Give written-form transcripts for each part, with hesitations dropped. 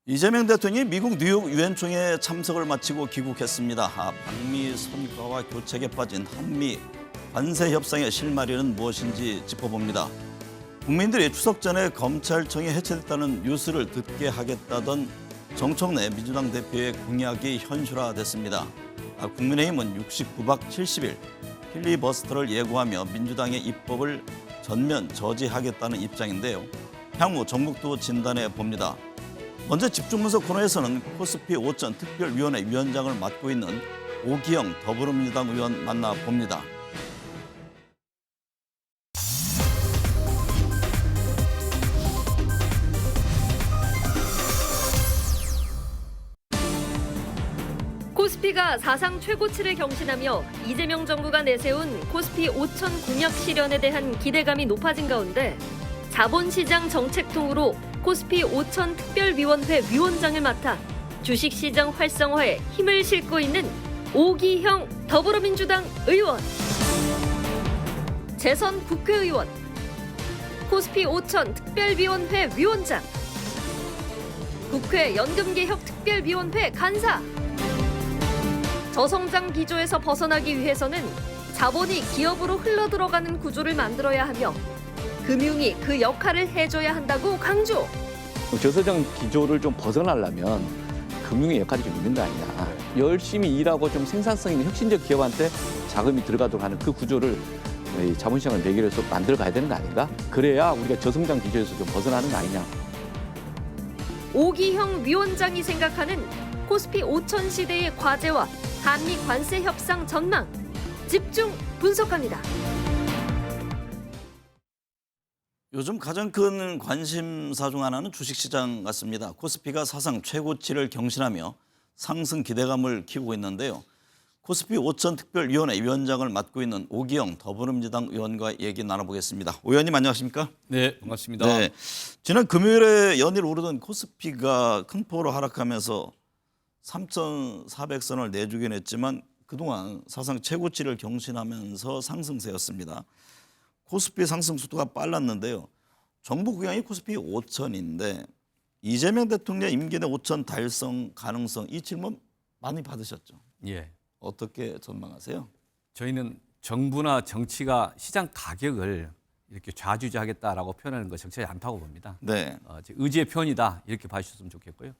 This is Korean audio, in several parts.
이재명 대통령이 미국 뉴욕 유엔총회에 참석을 마치고 귀국했습니다. 방미 성과와 교착에 빠진 한미 관세 협상의 실마리는 무엇인지 짚어봅니다. 국민들이 추석 전에 검찰청이 해체됐다는 뉴스를 듣게 하겠다던 정청래 민주당 대표의 공약이 현실화됐습니다. 국민의힘은 69박 70일 필리버스터를 예고하며 민주당의 입법을 전면 저지하겠다는 입장인데요. 향후 전국도 진단해 봅니다. 먼저 집중분석 코너에서는 코스피 오천 특별위원회 위원장을 맡고 있는 오기영 더불어민주당 의원 만나봅니다. 코스피가 사상 최고치를 경신하며 이재명 정부가 내세운 코스피 5천 공약 실현에 대한 기대감이 높아진 가운데 자본시장 정책통으로 코스피 5천 특별위원회 위원장을 맡아 주식시장 활성화에 힘을 싣고 있는 오기형 더불어민주당 의원. 재선 국회의원, 코스피 5천 특별위원회 위원장, 국회 연금개혁 특별위원회 간사. 저성장 기조에서 벗어나기 위해서는 자본이 기업으로 흘러들어가는 구조를 만들어야 하며 금융이 그 역할을 해줘야 한다고 강조. 저성장 기조를 좀 벗어나려면 금융의 역할이 좀 있는 거 아니냐. 열심히 일하고 좀 생산성 있는 혁신적 기업한테 자금이 들어가도록 하는 그 구조를 자본시장을 매개로해서 만들어 가야 되는 거 아닌가? 그래야 우리가 저성장 기조에서 좀 벗어나는 거 아니냐. 오기형 위원장이 생각하는 코스피 5천 시대의 과제와 한미 관세 협상 전망 집중 분석합니다. 요즘 가장 큰 관심사 중 하나는 주식시장 같습니다. 코스피가 사상 최고치를 경신하며 상승 기대감을 키우고 있는데요. 코스피 5천 특별위원회 위원장을 맡고 있는 오기영 더불어민주당 의원과 얘기 나눠보겠습니다. 의원님 안녕하십니까? 네, 반갑습니다. 네, 지난 금요일에 연일 오르던 코스피가 큰 폭으로 하락하면서 3,400선을 내주긴 했지만 그동안 사상 최고치를 경신하면서 상승세였습니다. 코스피 상승 속도가 빨랐는데요. 정부 구경이 코스피 5천인데 이재명 대통령 임기 내 5천 달성 가능성 이 질문 많이 받으셨죠? 예, 어떻게 전망하세요? 저희는 정부나 정치가 시장 가격을 이렇게 좌지우지하겠다라고 표현하는 거 적절히 않다고 봅니다. 네. 의지의 표현이다 이렇게 봐주셨으면 좋겠고요.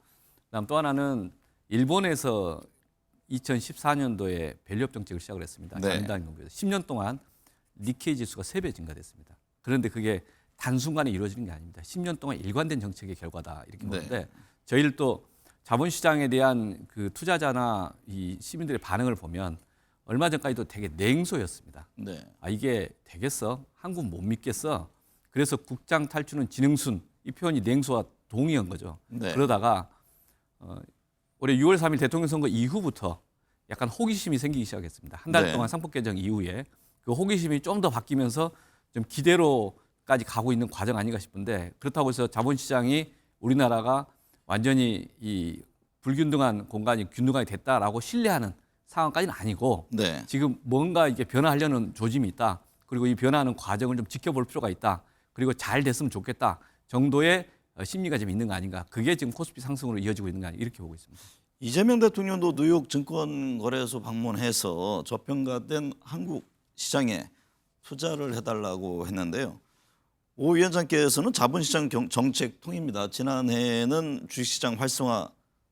그다음 또 하나는 일본에서 2014년도에 밸류업 정책을 시작을 했습니다. 네. 자민당 정부에서 10년 동안 니케이 지수가 3배 증가됐습니다. 그런데 그게 단순간에 이루어지는 게 아닙니다. 10년 동안 일관된 정책의 결과다 이렇게 보는데 네. 저희를 또 자본시장에 대한 그 투자자나 이 시민들의 반응을 보면 얼마 전까지도 되게 냉소였습니다. 네. 이게 되겠어? 한국 못 믿겠어? 그래서 국장 탈주는 지능순 이 표현이 냉소와 동의한 거죠. 네. 그러다가 올해 6월 3일 대통령 선거 이후부터 약간 호기심이 생기기 시작했습니다. 한 달 네. 동안 상법 개정 이후에 그 호기심이 좀 더 바뀌면서 좀 기대로까지 가고 있는 과정 아닌가 싶은데 그렇다고 해서 자본시장이 우리나라가 완전히 이 불균등한 공간이 균등하게 됐다라고 신뢰하는 상황까지는 아니고 네. 지금 뭔가 이게 변화하려는 조짐이 있다. 그리고 이 변화하는 과정을 좀 지켜볼 필요가 있다. 그리고 잘 됐으면 좋겠다 정도의 심리가 좀 있는 거 아닌가. 그게 지금 코스피 상승으로 이어지고 있는 거 아닌가 이렇게 보고 있습니다. 이재명 대통령도 뉴욕 증권거래소 방문해서 저평가된 한국 시장에 투자를 해달라고 했는데요. 오 위원장께서는 자본시장 정책 통입니다. 지난해에는 주식시장 활성화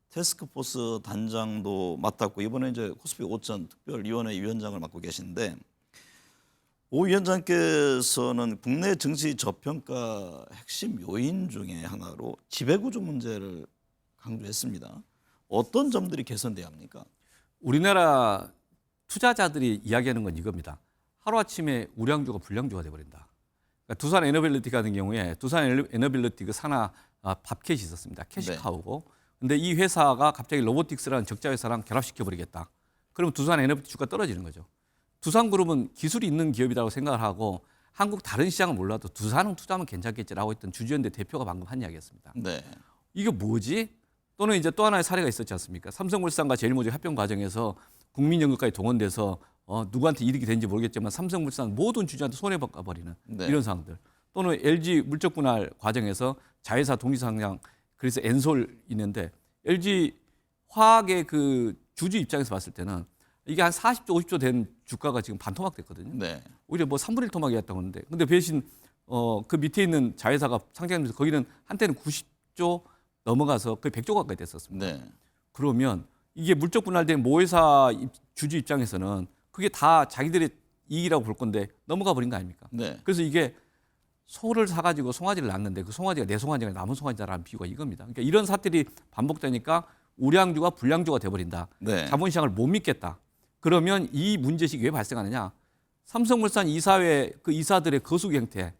태스크포스 단장도 맡았고 이번에 이제 코스피 5천 특별위원회 위원장을 맡고 계신데 오 위원장께서는 국내 증시 저평가 핵심 요인 중에 하나로 지배구조 문제를 강조했습니다. 어떤 점들이 개선돼야 합니까? 우리나라 투자자들이 이야기하는 건 이겁니다. 하루아침에 우량주가 불량주가 돼버린다. 그러니까 두산 에너빌리티 같은 경우에 두산 에너빌리티 그 산하 밥캣이 있었습니다. 캐시카우고. 근데 이 회사가 갑자기 로보틱스라는 적자 회사랑 결합시켜버리겠다. 그러면 두산 에너빌리티 주가 떨어지는 거죠. 두산그룹은 기술이 있는 기업이라고 생각을 하고 한국 다른 시장은 몰라도 두산은 투자하면 괜찮겠지라고 했던 주주연대 대표가 방금 한 이야기였습니다. 네. 이게 뭐지? 또는 이제 또 하나의 사례가 있었지 않습니까? 삼성물산과 제일모직 합병 과정에서 국민연금까지 동원돼서 누구한테 이득이 되는지 모르겠지만 삼성물산 모든 주주한테 손해버리는 네. 이런 상황들. 또는 LG 물적 분할 과정에서 자회사 독립상장 그래서 엔솔 있는데 LG 화학의 그 주주 입장에서 봤을 때는 이게 한 40조, 50조 된 주가가 지금 반토막 됐거든요. 네. 오히려 뭐 3분의 1 토막이었다고 하는데, 근데 대신 그 밑에 있는 자회사가 상장하면서 거기는 한때는 90조 넘어가서 거의 100조 가까이 됐었습니다. 네. 그러면 이게 물적 분할된 모회사 주주 입장에서는 그게 다 자기들의 이익이라고 볼 건데 넘어가 버린 거 아닙니까? 네. 그래서 이게 소를 사가지고 송아지를 낳는데 그 송아지가 내 송아지가 남은 송아지다라는 비유가 이겁니다. 그러니까 이런 사태들이 반복되니까 우량주가 불량주가 돼버린다. 네. 자본시장을 못 믿겠다. 그러면 이 문제식이 왜 발생하느냐? 삼성물산 이사회 그 이사들의 거수기 행태,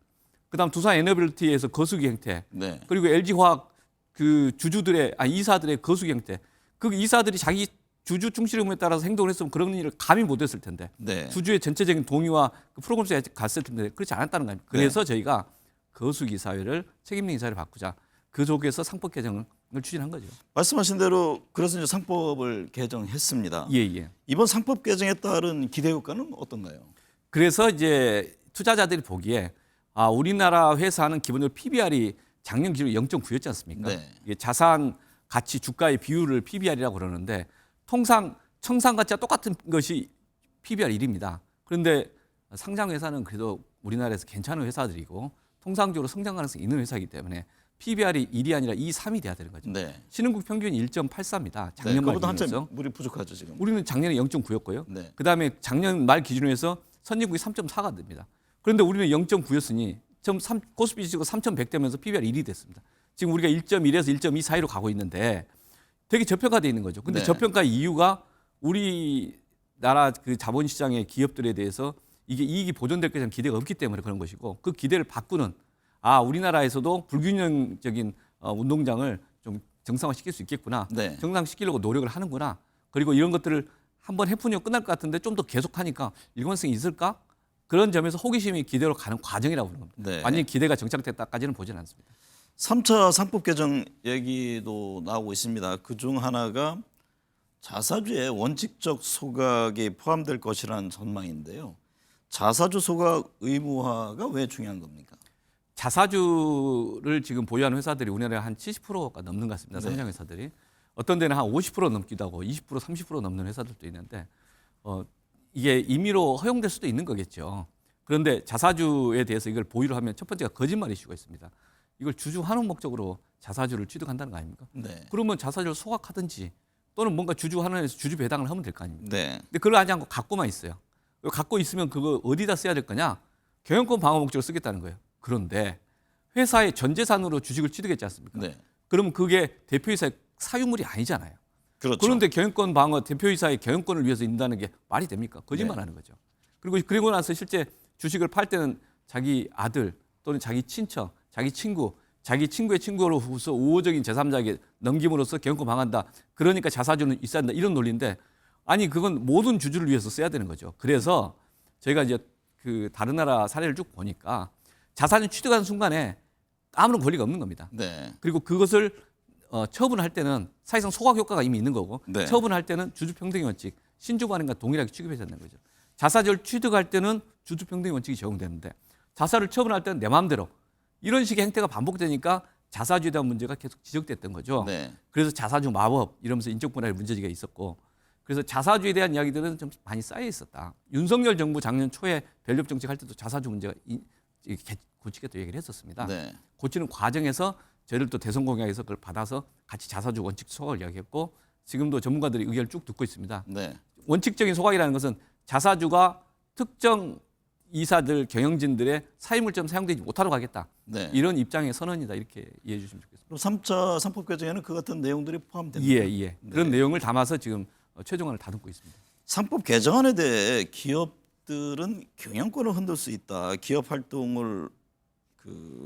그다음 두산 에너빌리티에서 거수기 행태, 네. 그리고 LG화학 그 주주들의 이사들의 거수기 행태. 그 이사들이 자기 주주 충실 의무에 따라서 행동을 했으면 그런 일을 감히 못했을 텐데 네. 주주의 전체적인 동의와 그 프로그램에 갔을 텐데 그렇지 않았다는 거예요. 그래서 저희가 거수기 사회를 책임있는 이사를 바꾸자. 그 속에서 상법 개정을 추진한 거죠. 말씀하신 대로 그래서 이제 상법을 개정했습니다. 예. 이번 상법 개정에 따른 기대 효과는 어떤가요? 그래서 이제 투자자들이 보기에 우리나라 회사는 기본적으로 PBR이 작년 기준으로 0.9였지 않습니까? 네. 이게 자산 가치 주가의 비율을 PBR이라고 그러는데 통상 청산 가치와 똑같은 것이 PBR 1입니다. 그런데 상장 회사는 그래도 우리나라에서 괜찮은 회사들이고 통상적으로 성장 가능성이 있는 회사이기 때문에 PBR이 1이 아니라 2, 3이 돼야 되는 거죠. 네. 신흥국 평균이 1.84입니다. 네. 작년 말 그보다 한참 기준에서. 물이 부족하죠 지금. 우리는 작년에 0.9였고요. 네. 그다음에 작년 말 기준으로 해서 선진국이 3.4가 됩니다. 그런데 우리는 0.9였으니 코스피 지수가 3,100 되면서 PBR 1이 됐습니다. 지금 우리가 1.1에서 1.2 사이로 가고 있는데 되게 저평가되어 있는 거죠. 근데 네. 저평가 이유가 우리나라 그 자본시장의 기업들에 대해서 이게 이익이 보존될 것이라는 기대가 없기 때문에 그런 것이고 그 기대를 바꾸는 우리나라에서도 불균형적인 운동장을 좀 정상화시킬 수 있겠구나. 네. 정상시키려고 노력을 하는구나. 그리고 이런 것들을 한번 해프니까 끝날 것 같은데 좀 더 계속하니까 일관성이 있을까? 그런 점에서 호기심이 기대로 가는 과정이라고 보는 겁니다. 네. 완전히 기대가 정착됐다까지는 보지는 않습니다. 3차 상법 개정 얘기도 나오고 있습니다. 그중 하나가 자사주의 원칙적 소각이 포함될 것이라는 전망인데요. 자사주 소각 의무화가 왜 중요한 겁니까? 자사주를 지금 보유하는 회사들이 우리나라에 한 70%가 넘는 것 같습니다. 네. 상장 회사들이. 어떤 데는 한 50% 넘기도 하고 20%, 30% 넘는 회사들도 있는데 이게 임의로 허용될 수도 있는 거겠죠. 그런데 자사주에 대해서 이걸 보유를 하면 첫 번째가 거짓말 이슈가 있습니다. 이걸 주주 환원 목적으로 자사주를 취득한다는 거 아닙니까? 네. 그러면 자사주를 소각하든지 또는 뭔가 주주 환원에서 주주 배당을 하면 될 거 아닙니까? 네. 근데 그걸 하지 않고 갖고만 있어요. 갖고 있으면 그거 어디다 써야 될 거냐? 경영권 방어 목적으로 쓰겠다는 거예요. 그런데 회사의 전 재산으로 주식을 취득했지 않습니까? 네. 그러면 그게 대표이사의 사유물이 아니잖아요. 그렇죠. 그런데 경영권 방어 대표이사의 경영권을 위해서 있는다는 게 말이 됩니까? 거짓말하는 거죠. 그리고 나서 실제 주식을 팔 때는 자기 아들 또는 자기 친척, 자기 친구, 자기 친구의 친구로서 우호적인 제3자에게 넘김으로써 경영권 방한다. 그러니까 자사주는 있어야 한다. 이런 논리인데 아니 그건 모든 주주를 위해서 써야 되는 거죠. 그래서 저희가 이제 그 다른 나라 사례를 쭉 보니까 자사주 취득하는 순간에 아무런 권리가 없는 겁니다. 네. 그리고 그것을 처분할 때는 사실상 소각 효과가 이미 있는 거고 네. 처분할 때는 주주평등의 원칙, 신주반응과 동일하게 취급해야 된다는 거죠. 자사주를 취득할 때는 주주평등의 원칙이 적용되는데 자사를 처분할 때는 내 마음대로 이런 식의 행태가 반복되니까 자사주에 대한 문제가 계속 지적됐던 거죠. 네. 그래서 자사주 마법 이러면서 인적 분할의 문제가 있었고 그래서 자사주에 대한 이야기들은 좀 많이 쌓여 있었다. 윤석열 정부 작년 초에 밸류업 정책 할 때도 자사주 문제가 고치겠다고 얘기를 했었습니다. 네. 고치는 과정에서 저희를 또 대선 공약에서 그걸 받아서 같이 자사주 원칙 소각을 이야기했고 지금도 전문가들이 의견을 쭉 듣고 있습니다. 네. 원칙적인 소각이라는 것은 자사주가 특정 이사들 경영진들의 사유물처럼 사용되지 못하도록 하겠다. 네. 이런 입장의 선언이다. 이렇게 이해해 주시면 좋겠습니다. 그럼 3차 상법 개정에는 그 같은 내용들이 포함됩니다. 예. 그런 내용을 담아서 지금 최종안을 다듬고 있습니다. 상법 개정안에 대해 기업들은 경영권을 흔들 수 있다. 기업 활동을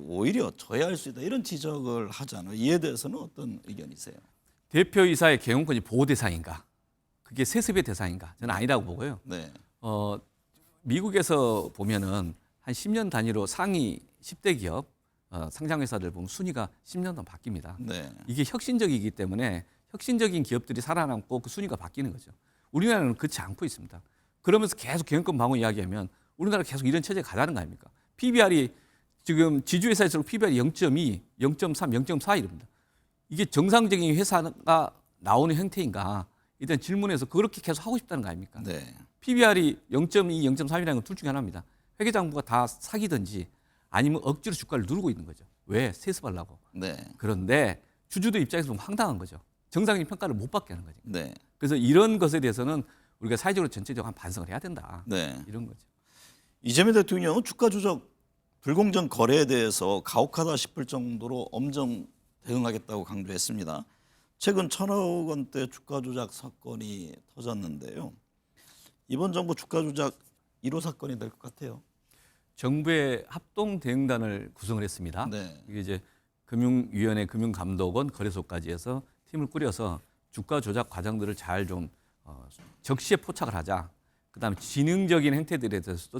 오히려 저해할 수 있다. 이런 지적을 하잖아요. 이에 대해서는 어떤 의견이세요? 대표이사의 경영권이 보호 대상인가? 그게 세습의 대상인가? 저는 아니라고 보고요. 네. 미국에서 보면은 한 10년 단위로 상위 10대 기업 상장회사들 보면 순위가 10년 동안 바뀝니다. 네. 이게 혁신적이기 때문에 혁신적인 기업들이 살아남고 그 순위가 바뀌는 거죠. 우리나라는 그렇지 않고 있습니다. 그러면서 계속 경영권 방어 이야기하면 우리나라 계속 이런 체제에 가다는 거 아닙니까? PBR이 지금 지주회사일수록 PBR이 0.2, 0.3, 0.4 이럽니다. 이게 정상적인 회사가 나오는 형태인가? 일단 질문해서 그렇게 계속 하고 싶다는 거 아닙니까? 네. PBR이 0.2, 0.3이라는 건 둘 중에 하나입니다. 회계장부가 다 사기든지 아니면 억지로 주가를 누르고 있는 거죠. 왜? 세습하려고. 네. 그런데 주주들 입장에서 보면 황당한 거죠. 정상적인 평가를 못 받게 하는 거죠. 네. 그래서 이런 것에 대해서는 우리가 사회적으로 전체적으로 한 반성을 해야 된다. 네. 이런 거죠. 이재명 대통령은 주가 조작 불공정 거래에 대해서 가혹하다 싶을 정도로 엄정 대응하겠다고 강조했습니다. 최근 1,000억 원대 주가 조작 사건이 터졌는데요. 이번 정부 주가 조작 1호 사건이 될 것 같아요. 정부의 합동 대응단을 구성을 했습니다. 네. 이게 이제 금융위원회, 금융감독원, 거래소까지 해서 팀을 꾸려서 주가 조작 과정들을 잘 좀 적시에 포착을 하자. 그다음에 지능적인 행태들에 대해서도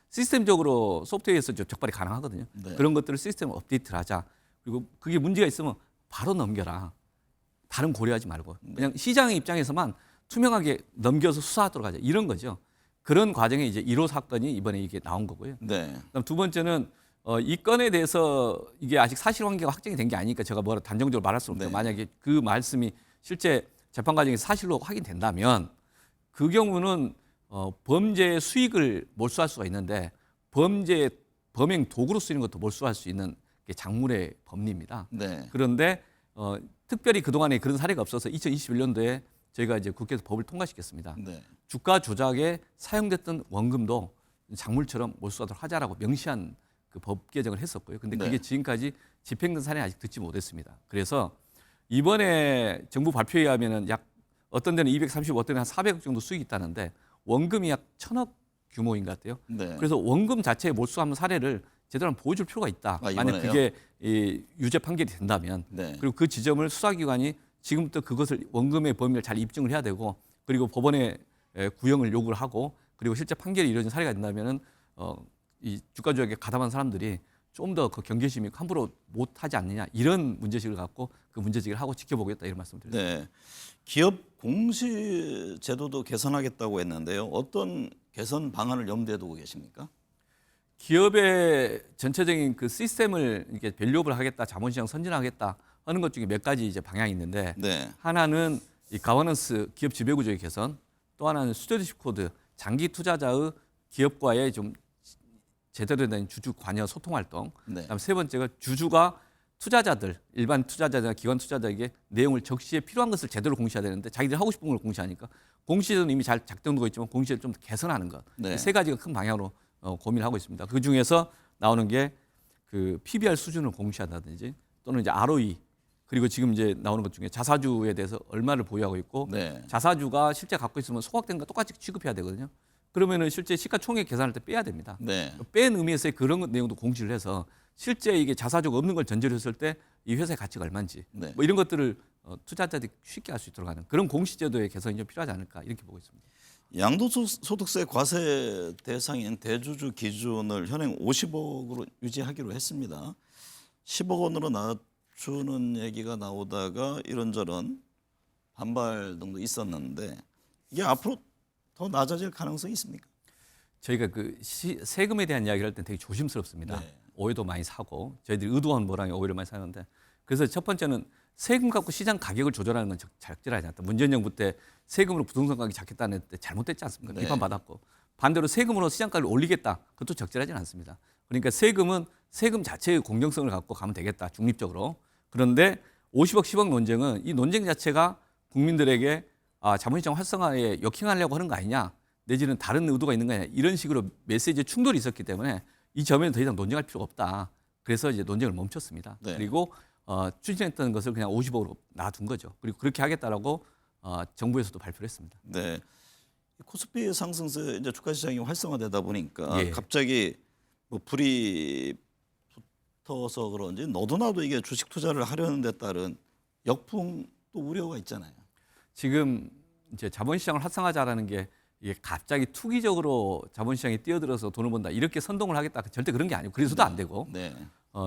시스템적으로 소프트웨어에서 적발이 가능하거든요. 네. 그런 것들을 시스템 업데이트를 하자. 그리고 그게 문제가 있으면 바로 넘겨라. 다른 고려하지 말고 그냥 시장의 입장에서만 투명하게 넘겨서 수사하도록 하자. 이런 거죠. 그런 과정에 이제 1호 사건이 이번에 이게 나온 거고요. 네. 그다음 두 번째는 이 건에 대해서 이게 아직 사실관계가 확정이 된 게 아니니까 제가 뭐라 단정적으로 말할 수 없는데 네. 만약에 그 말씀이 실제 재판 과정에서 사실로 확인된다면 그 경우는 범죄의 수익을 몰수할 수가 있는데 범행 도구로 쓰이는 것도 몰수할 수 있는 게 작물의 법리입니다. 네. 그런데 특별히 그동안에 그런 사례가 없어서 2021년도에 저희가 이제 국회에서 법을 통과시켰습니다. 네. 주가 조작에 사용됐던 원금도 작물처럼 몰수하도록 하자라고 명시한 그 법 개정을 했었고요. 근데 그게 네. 지금까지 집행된 사례는 아직 듣지 못했습니다. 그래서 이번에 정부 발표에 의하면은 약 어떤 데는 230, 어떤 데는 한 400억 정도 수익이 있다는데 원금이 약 1,000억 규모인 것 같아요. 네. 그래서 원금 자체에 몰수하는 사례를 제대로 한번 보여줄 필요가 있다. 아, 만약 이번에요? 그게 유죄 판결이 된다면 네. 그리고 그 지점을 수사기관이 지금부터 그것을 원금의 범위를 잘 입증을 해야 되고 그리고 법원에 구형을 요구를 하고 그리고 실제 판결이 이루어진 사례가 된다면은 이 주가 조작에 가담한 사람들이 좀 더 그 경계심이 함부로 못하지 않느냐 이런 문제식을 갖고 그 문제제기를 하고 지켜보겠다 이런 말씀드립니다. 네. 기업 공시 제도도 개선하겠다고 했는데요. 어떤 개선 방안을 염두에 두고 계십니까? 기업의 전체적인 그 시스템을 이렇게 밸류업을 하겠다, 자본시장 선진하겠다 하는 것 중에 몇 가지 이제 방향이 있는데 네. 하나는 이 가버넌스 기업 지배구조의 개선, 또 하나는 스튜어디십 코드 장기 투자자의 기업과의 좀 제대로 된 주주 관여 소통 활동. 네. 그다음 세 번째가 주주가 투자자들, 일반 투자자나 기관 투자자에게 내용을 적시에 필요한 것을 제대로 공시해야 되는데 자기들이 하고 싶은 걸 공시하니까 공시제도는 이미 잘 작동되고 있지만 공시제도를 좀 개선하는 것. 네. 세 가지가 큰 방향으로 고민을 하고 있습니다. 그 중에서 나오는 게 그 PBR 수준을 공시한다든지 또는 이제 ROE 그리고 지금 이제 나오는 것 중에 자사주에 대해서 얼마를 보유하고 있고 네. 자사주가 실제 갖고 있으면 소각된 거 똑같이 취급해야 되거든요. 그러면은 실제 시가총액 계산할 때 빼야 됩니다. 네. 뺀 의미에서의 그런 내용도 공시를 해서 실제 이게 자사주가 없는 걸 전제로 했을 때 이 회사의 가치가 얼마인지 네. 뭐 이런 것들을 투자자들이 쉽게 알 수 있도록 하는 그런 공시제도의 개선이 좀 필요하지 않을까 이렇게 보고 있습니다. 양도소득세 과세 대상인 대주주 기준을 현행 50억으로 유지하기로 했습니다. 10억 원으로 낮추는 얘기가 나오다가 이런저런 반발 등도 있었는데 이게 앞으로 더 낮아질 가능성이 있습니까? 저희가 그 세금에 대한 이야기를 할 때 되게 조심스럽습니다. 네. 오해도 많이 사고 저희들이 의도한 모랑에 오해를 많이 사는데 그래서 첫 번째는 세금 갖고 시장 가격을 조절하는 건 적절하지 않다. 문재인 정부 때 세금으로 부동산 가격이 작겠다는 때 잘못됐지 않습니까? 네. 비판받았고 반대로 세금으로 시장 가격을 올리겠다. 그것도 적절하지는 않습니다. 그러니까 세금은 세금 자체의 공정성을 갖고 가면 되겠다. 중립적으로. 그런데 50억 10억 논쟁은 이 논쟁 자체가 국민들에게 자본시장 활성화에 역행하려고 하는 거 아니냐 내지는 다른 의도가 있는 거 아니냐 이런 식으로 메시지 충돌이 있었기 때문에 이 점에는 더 이상 논쟁할 필요가 없다. 그래서 이제 논쟁을 멈췄습니다. 네. 그리고 추진했던 것을 그냥 50억으로 놔둔 거죠. 그리고 그렇게 하겠다라고 정부에서도 발표를 했습니다. 네. 코스피 상승세 이제 주가 시장이 활성화되다 보니까 예. 갑자기 뭐 불이 붙어서 그런지 너도 나도 이게 주식 투자를 하려는 데 따른 역풍 또 우려가 있잖아요. 지금 이제 자본시장을 활성화하자라는 게 이게 갑자기 투기적으로 자본시장에 뛰어들어서 돈을 번다 이렇게 선동을 하겠다 절대 그런 게 아니고 그래서도 안 되고 네.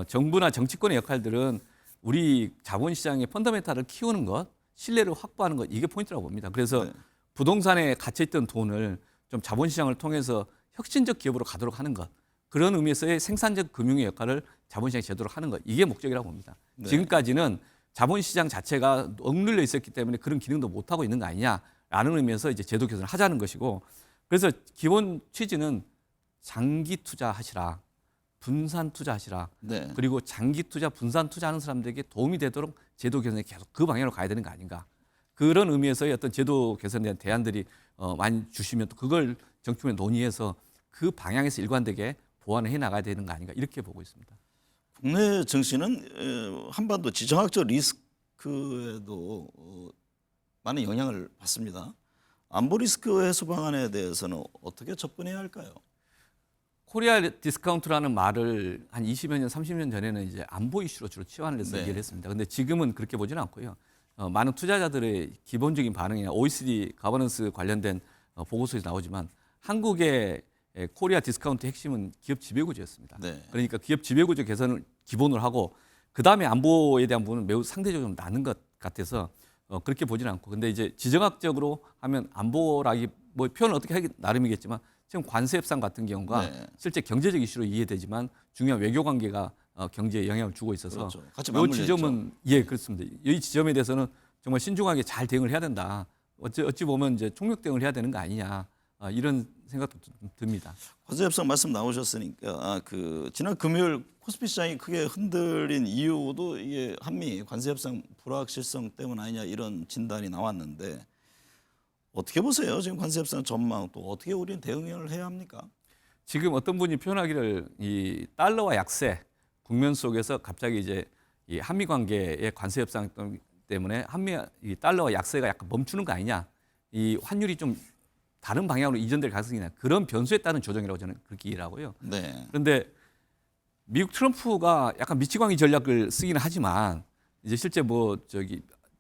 정부나 정치권의 역할들은 우리 자본시장의 펀더멘탈을 키우는 것, 신뢰를 확보하는 것 이게 포인트라고 봅니다. 그래서 네. 부동산에 갇혀있던 돈을 좀 자본시장을 통해서 혁신적 기업으로 가도록 하는 것 그런 의미에서의 생산적 금융의 역할을 자본시장이 제대로 하는 것 이게 목적이라고 봅니다. 네. 지금까지는 자본시장 자체가 억눌려 있었기 때문에 그런 기능도 못 하고 있는 거 아니냐라는 의미에서 이제 제도 개선을 하자는 것이고, 그래서 기본 취지는 장기 투자하시라, 분산 투자하시라. 네. 그리고 장기 투자, 분산 투자하는 사람들에게 도움이 되도록 제도 개선에 계속 그 방향으로 가야 되는 거 아닌가. 그런 의미에서의 어떤 제도 개선에 대한 대안들이 많이 주시면 또 그걸 정치권에 논의해서 그 방향에서 일관되게 보완을 해 나가야 되는 거 아닌가 이렇게 보고 있습니다. 국내 정치는 한반도 지정학적 리스크에도 많은 영향을 받습니다. 안보 리스크 해소 방안에 대해서는 어떻게 접근해야 할까요? 코리아 디스카운트라는 말을 한 20여 년, 30년 전에는 이제 안보 이슈로 주로 치환을 해서 네. 얘기를 했습니다. 근데 지금은 그렇게 보지는 않고요. 많은 투자자들의 기본적인 반응이나 OECD 가버넌스 관련된 보고서에서 나오지만 한국의 코리아 디스카운트 핵심은 기업 지배구조였습니다. 네. 그러니까 기업 지배구조 개선을 기본으로 하고 그다음에 안보에 대한 부분은 매우 상대적으로 좀 낮은 것 같아서 그렇게 보지는 않고, 근데 이제 지정학적으로 하면 안보라기 뭐 표현을 어떻게 하기 나름이겠지만 지금 관세 협상 같은 경우가 네. 실제 경제적 이슈로 이해되지만 중요한 외교 관계가 경제에 영향을 주고 있어서 그렇죠. 같이 이 맞물려 지점은 예 그렇습니다. 이 지점에 대해서는 정말 신중하게 잘 대응을 해야 된다. 어찌 보면 이제 총력 대응을 해야 되는 거 아니냐 이런 생각도 듭니다. 관세 협상 말씀 나오셨으니까 지난 금요일 코스피 시장이 크게 흔들린 이유도 이게 한미 관세 협상 불확실성 때문 아니냐 이런 진단이 나왔는데 어떻게 보세요? 지금 관세 협상 전망 또 어떻게 우리는 대응을 해야 합니까? 지금 어떤 분이 표현하기를 이 달러와 약세 국면 속에서 갑자기 이제 이 한미 관계의 관세 협상 때문에 이 달러와 약세가 약간 멈추는 거 아니냐, 이 환율이 좀 다른 방향으로 이전될 가능성이 있나, 그런 변수에 따른 조정이라고 저는 그렇게 이해를 하고요. 네. 그런데 미국 트럼프가 약간 미치광이 전략을 쓰기는 하지만 이제 실제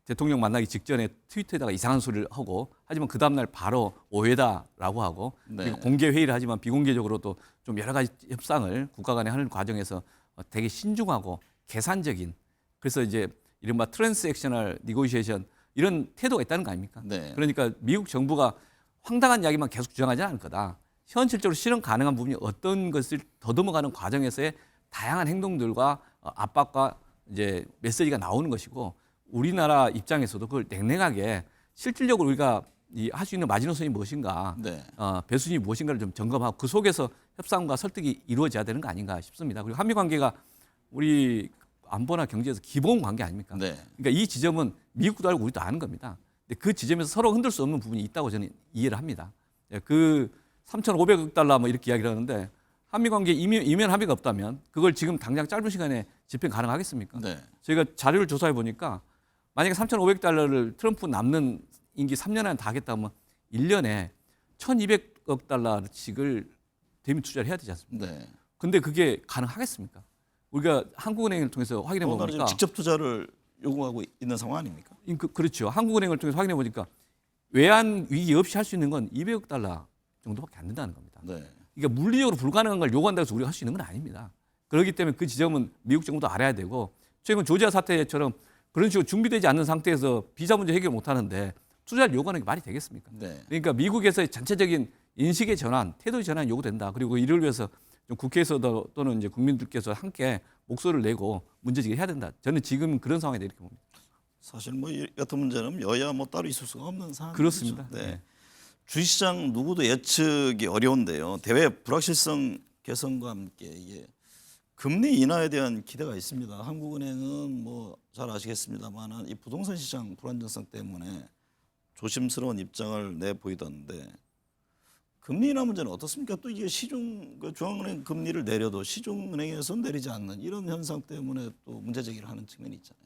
대통령 만나기 직전에 트위터에다가 이상한 소리를 하고, 하지만 그 다음날 바로 오해다라고 하고, 네. 그리고 공개 회의를 하지만 비공개적으로도 좀 여러 가지 협상을 국가 간에 하는 과정에서 되게 신중하고 계산적인, 그래서 이제 이른바 트랜스액셔널 니고시에이션 이런 태도가 있다는 거 아닙니까? 네. 그러니까 미국 정부가 황당한 이야기만 계속 주장하지 않을 거다. 현실적으로 실현 가능한 부분이 어떤 것을 더듬어가는 과정에서의 다양한 행동들과 압박과 이제 메시지가 나오는 것이고, 우리나라 입장에서도 그걸 냉랭하게 실질적으로 우리가 할 수 있는 마지노선이 무엇인가, 네. 배순이 무엇인가를 좀 점검하고 그 속에서 협상과 설득이 이루어져야 되는 거 아닌가 싶습니다. 그리고 한미 관계가 우리 안보나 경제에서 기본 관계 아닙니까? 네. 그러니까 이 지점은 미국도 알고 우리도 아는 겁니다. 근데 그 지점에서 서로 흔들 수 없는 부분이 있다고 저는 이해를 합니다. 그 3,500억 달러 뭐 이렇게 이야기를 하는데 한미 관계 이면 합의가 없다면 그걸 지금 당장 짧은 시간에 집행 가능하겠습니까? 네. 저희가 자료를 조사해 보니까 만약에 3,500달러를 트럼프 남는 임기 3년 안에 다 하겠다면 1년에 1,200억 달러씩을 대미 투자를 해야 되지 않습니까? 네. 근데 그게 가능하겠습니까? 우리가 한국은행을 통해서 확인해 더군다나 보니까 지금 직접 투자를 요구하고 있는 상황 아닙니까? 그렇죠. 한국은행을 통해서 확인해 보니까 외환 위기 없이 할 수 있는 건 200억 달러 정도밖에 안 된다는 겁니다. 네. 그러니까 물리적으로 불가능한 걸 요구한다고 해서 우리가 할 수 있는 건 아닙니다. 그렇기 때문에 그 지점은 미국 정부도 알아야 되고, 최근 조지아 사태처럼 그런 식으로 준비되지 않는 상태에서 비자 문제 해결 못 하는데 투자를 요구하는 게 말이 되겠습니까? 네. 그러니까 미국에서의 전체적인 인식의 전환, 태도의 전환이 요구된다. 그리고 이를 위해서 좀 국회에서 또는 이제 국민들께서 함께 목소리를 내고 문제제기를 해야 된다. 저는 지금 그런 상황이다 이렇게 봅니다. 사실 뭐 이 같은 문제는 여야 뭐 따로 있을 수가 없는 상황이죠. 그렇습니다. 네. 네. 주식시장 누구도 예측이 어려운데요. 대외 불확실성 개선과 함께 이게 금리 인하에 대한 기대가 있습니다. 한국은행은 뭐 잘 아시겠습니다만 이 부동산 시장 불안정성 때문에 조심스러운 입장을 내보이던데 금리 인하 문제는 어떻습니까? 또 이게 중앙은행 금리를 내려도 시중은행에서 내리지 않는 이런 현상 때문에 또 문제 제기를 하는 측면이 있잖아요.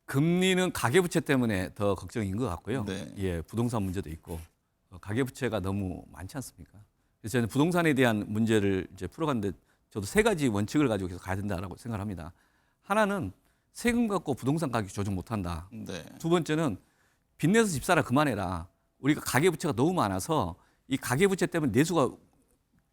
금리는 가계부채 때문에 더 걱정인 것 같고요. 네. 예, 부동산 문제도 있고 가계부채가 너무 많지 않습니까? 그래서 저는 부동산에 대한 문제를 이제 풀어가는데 저도 세 가지 원칙을 가지고 계속 가야 된다라고 생각합니다. 하나는 세금 갖고 부동산 가격 조정 못한다. 네. 두 번째는 빚내서 집 사라 그만해라. 우리가 가계부채가 너무 많아서 이 가계부채 때문에 내수가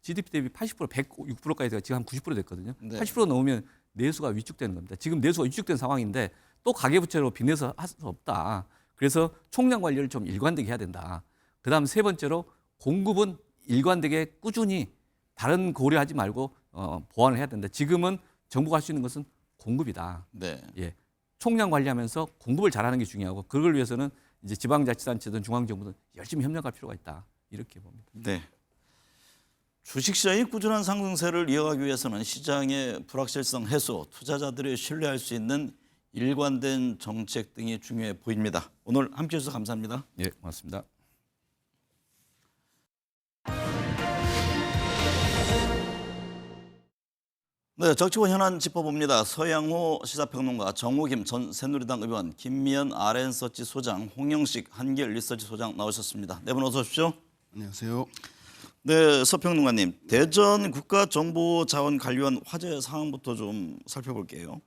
GDP 대비 80%, 106%까지 돼가 지금 한 90% 됐거든요. 네. 80% 넘으면 내수가 위축되는 겁니다. 지금 내수가 위축된 상황인데 또 가계부채로 빚내서 할 수 없다. 그래서 총량 관리를 좀 일관되게 해야 된다. 그다음 세 번째로 공급은 일관되게 꾸준히 다른 고려하지 말고 보완을 해야 된다. 지금은 정부가 할 수 있는 것은 공급이다. 네. 예. 총량 관리하면서 공급을 잘하는 게 중요하고 그걸 위해서는 이제 지방자치단체든 중앙정부든 열심히 협력할 필요가 있다. 이렇게 봅니다. 네. 주식시장의 꾸준한 상승세를 이어가기 위해서는 시장의 불확실성 해소, 투자자들이 신뢰할 수 있는 일관된 정책 등이 중요해 보입니다. 오늘 함께해 주셔서 감사합니다. 예, 고맙습니다. 네, 정치권 현안 짚어봅니다. 서양호 시사평론가, 정우김 전 새누리당 의원, 김미연 RN서치 소장, 홍영식 한길 리서치 소장 나오셨습니다. 네 분 어서 오십시오. 안녕하세요. 네, 서평론가님, 대전 국가정보자원관리원 화제 상황부터 좀 살펴볼게요.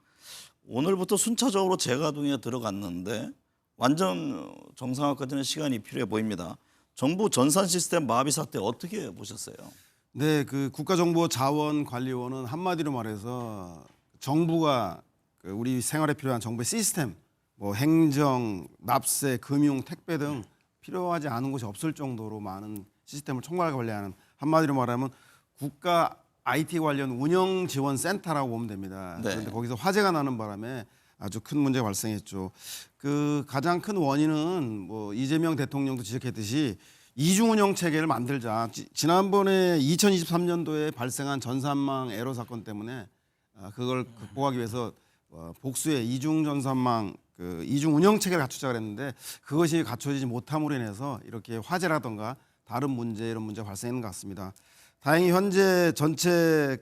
오늘부터 순차적으로 재가동에 들어갔는데 완전 정상화까지는 시간이 필요해 보입니다. 정부 전산 시스템 마비 사태 어떻게 보셨어요? 네, 그 국가정보자원관리원은 한마디로 말해서 정부가 우리 생활에 필요한 정부의 시스템, 뭐 행정, 납세, 금융, 택배 등 필요하지 않은 곳이 없을 정도로 많은 시스템을 총괄 관리하는, 한마디로 말하면 국가 IT 관련 운영 지원 센터라고 보면 됩니다. 네. 그런데 거기서 화재가 나는 바람에 아주 큰 문제가 발생했죠. 그 가장 큰 원인은 뭐 이재명 대통령도 지적했듯이 이중 운영 체계를 만들자. 지난번에 2023년도에 발생한 전산망 에러 사건 때문에 그걸 극복하기 위해서 복수의 이중 전산망 이중 운영 체계를 갖추자 그랬는데 그것이 갖춰지지 못함으로 인해서 이렇게 화재라든가 다른 문제 이런 문제가 발생하는 것 같습니다. 다행히 현재 전체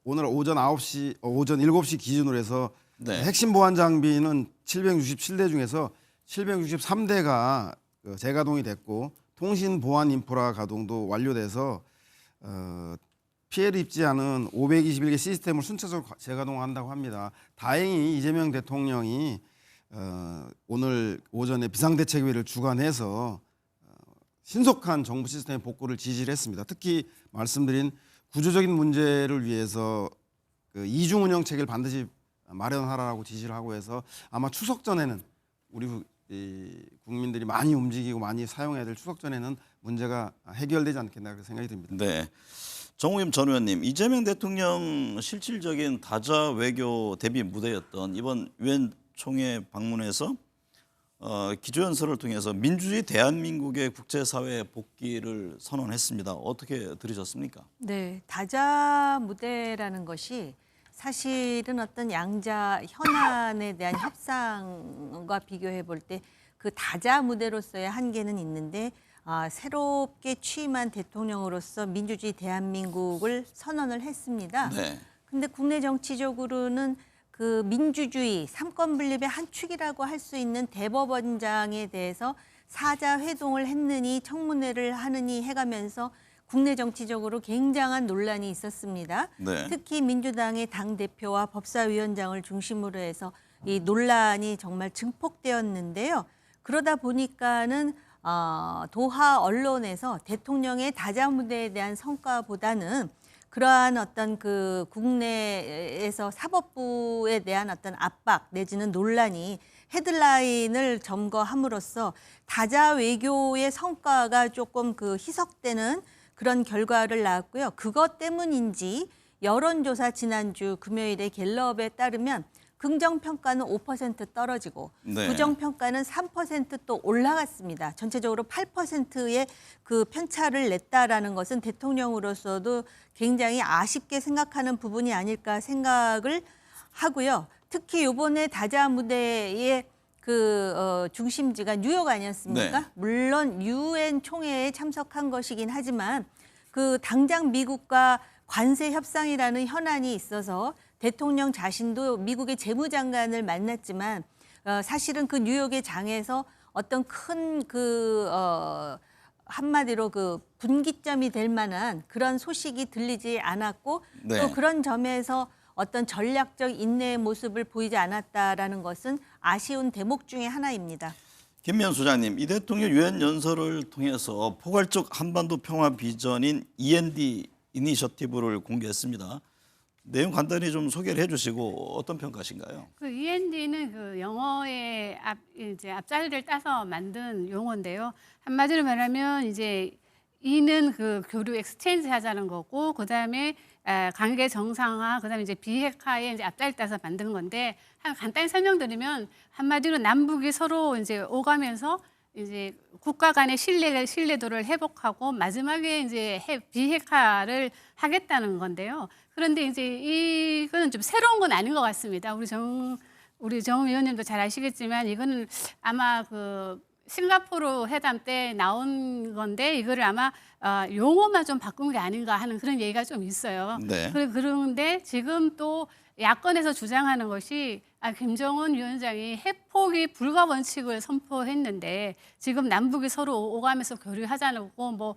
오늘 오전 7시 기준으로 해서 네. 핵심 보안 장비는 767대 중에서 763대가 재가동이 됐고 통신 보안 인프라 가동도 완료돼서 피해를 입지 않은 521개 시스템을 순차적으로 재가동한다고 합니다. 다행히 이재명 대통령이 오늘 오전에 비상대책회의를 주관해서 신속한 정부 시스템 복구를 지시를 했습니다. 특히 말씀드린 구조적인 문제를 위해서 이중 운영 체계를 반드시 마련하라고 지시를 하고 해서 아마 추석 전에는 우리 국민들이 많이 움직이고 많이 사용해야 될 추석 전에는 문제가 해결되지 않겠나 그렇게 생각이 듭니다. 네, 정우김 전 의원님, 이재명 대통령 실질적인 다자 외교 대비 무대였던 이번 유엔 총회 방문에서 기조연설을 통해서 민주주의 대한민국의 국제사회 복귀를 선언했습니다. 어떻게 들으셨습니까? 네, 다자 무대라는 것이 사실은 어떤 양자 현안에 대한 협상과 비교해 볼 때 그 다자 무대로서의 한계는 있는데 새롭게 취임한 대통령으로서 민주주의 대한민국을 선언을 했습니다. 네. 근데 국내 정치적으로는 그 민주주의 삼권 분립의 한 축이라고 할 수 있는 대법원장에 대해서 사자 회동을 했느니 청문회를 하느니 해가면서 국내 정치적으로 굉장한 논란이 있었습니다. 네. 특히 민주당의 당대표와 법사위원장을 중심으로 해서 이 논란이 정말 증폭되었는데요. 그러다 보니까는 도하 언론에서 대통령의 다자 무대에 대한 성과보다는 그러한 어떤 그 국내에서 사법부에 대한 어떤 압박 내지는 논란이 헤드라인을 점거함으로써 다자 외교의 성과가 조금 희석되는 그런 결과를 낳았고요. 그것 때문인지 여론조사 지난주 금요일에 갤럽에 따르면 긍정평가는 5% 떨어지고 네. 부정평가는 3% 또 올라갔습니다. 전체적으로 8%의 그 편차를 냈다라는 것은 대통령으로서도 굉장히 아쉽게 생각하는 부분이 아닐까 생각을 하고요. 특히 이번에 다자 무대의 중심지가 뉴욕 아니었습니까? 네. 물론 유엔 총회에 참석한 것이긴 하지만 당장 미국과 관세 협상이라는 현안이 있어서 대통령 자신도 미국의 재무장관을 만났지만 사실은 그 뉴욕의 장에서 어떤 큰 한마디로 분기점이 될 만한 그런 소식이 들리지 않았고 네. 또 그런 점에서 어떤 전략적 인내의 모습을 보이지 않았다라는 것은 아쉬운 대목 중에 하나입니다. 김미연 소장님, 이 대통령 유엔 연설을 통해서 포괄적 한반도 평화 비전인 END 이니셔티브를 공개했습니다. 내용 간단히 좀 소개를 해주시고 어떤 평가신가요? 그 END는 영어의 앞자리를 따서 만든 용어인데요. 한마디로 말하면 이제 E는 그 교류 엑스체인지 하자는 거고, 그 다음에 관계 정상화, 그 다음에 이제 비핵화에 이제 앞자리 따서 만든 건데, 한 간단히 설명드리면 한마디로 남북이 서로 이제 오가면서 이제 국가 간의 신뢰도를 회복하고 마지막에 이제 비핵화를 하겠다는 건데요. 그런데 이제 이거는 좀 새로운 건 아닌 것 같습니다. 우리 정 의원님도 잘 아시겠지만 이거는 아마 그 싱가포르 회담 때 나온 건데 이거를 아마 용어만 좀 바꾼 게 아닌가 하는 그런 얘기가 좀 있어요. 네. 그런데 지금 또 야권에서 주장하는 것이 김정은 위원장이 핵포기 불가 원칙을 선포했는데 지금 남북이 서로 오가면서 교류하자고 뭐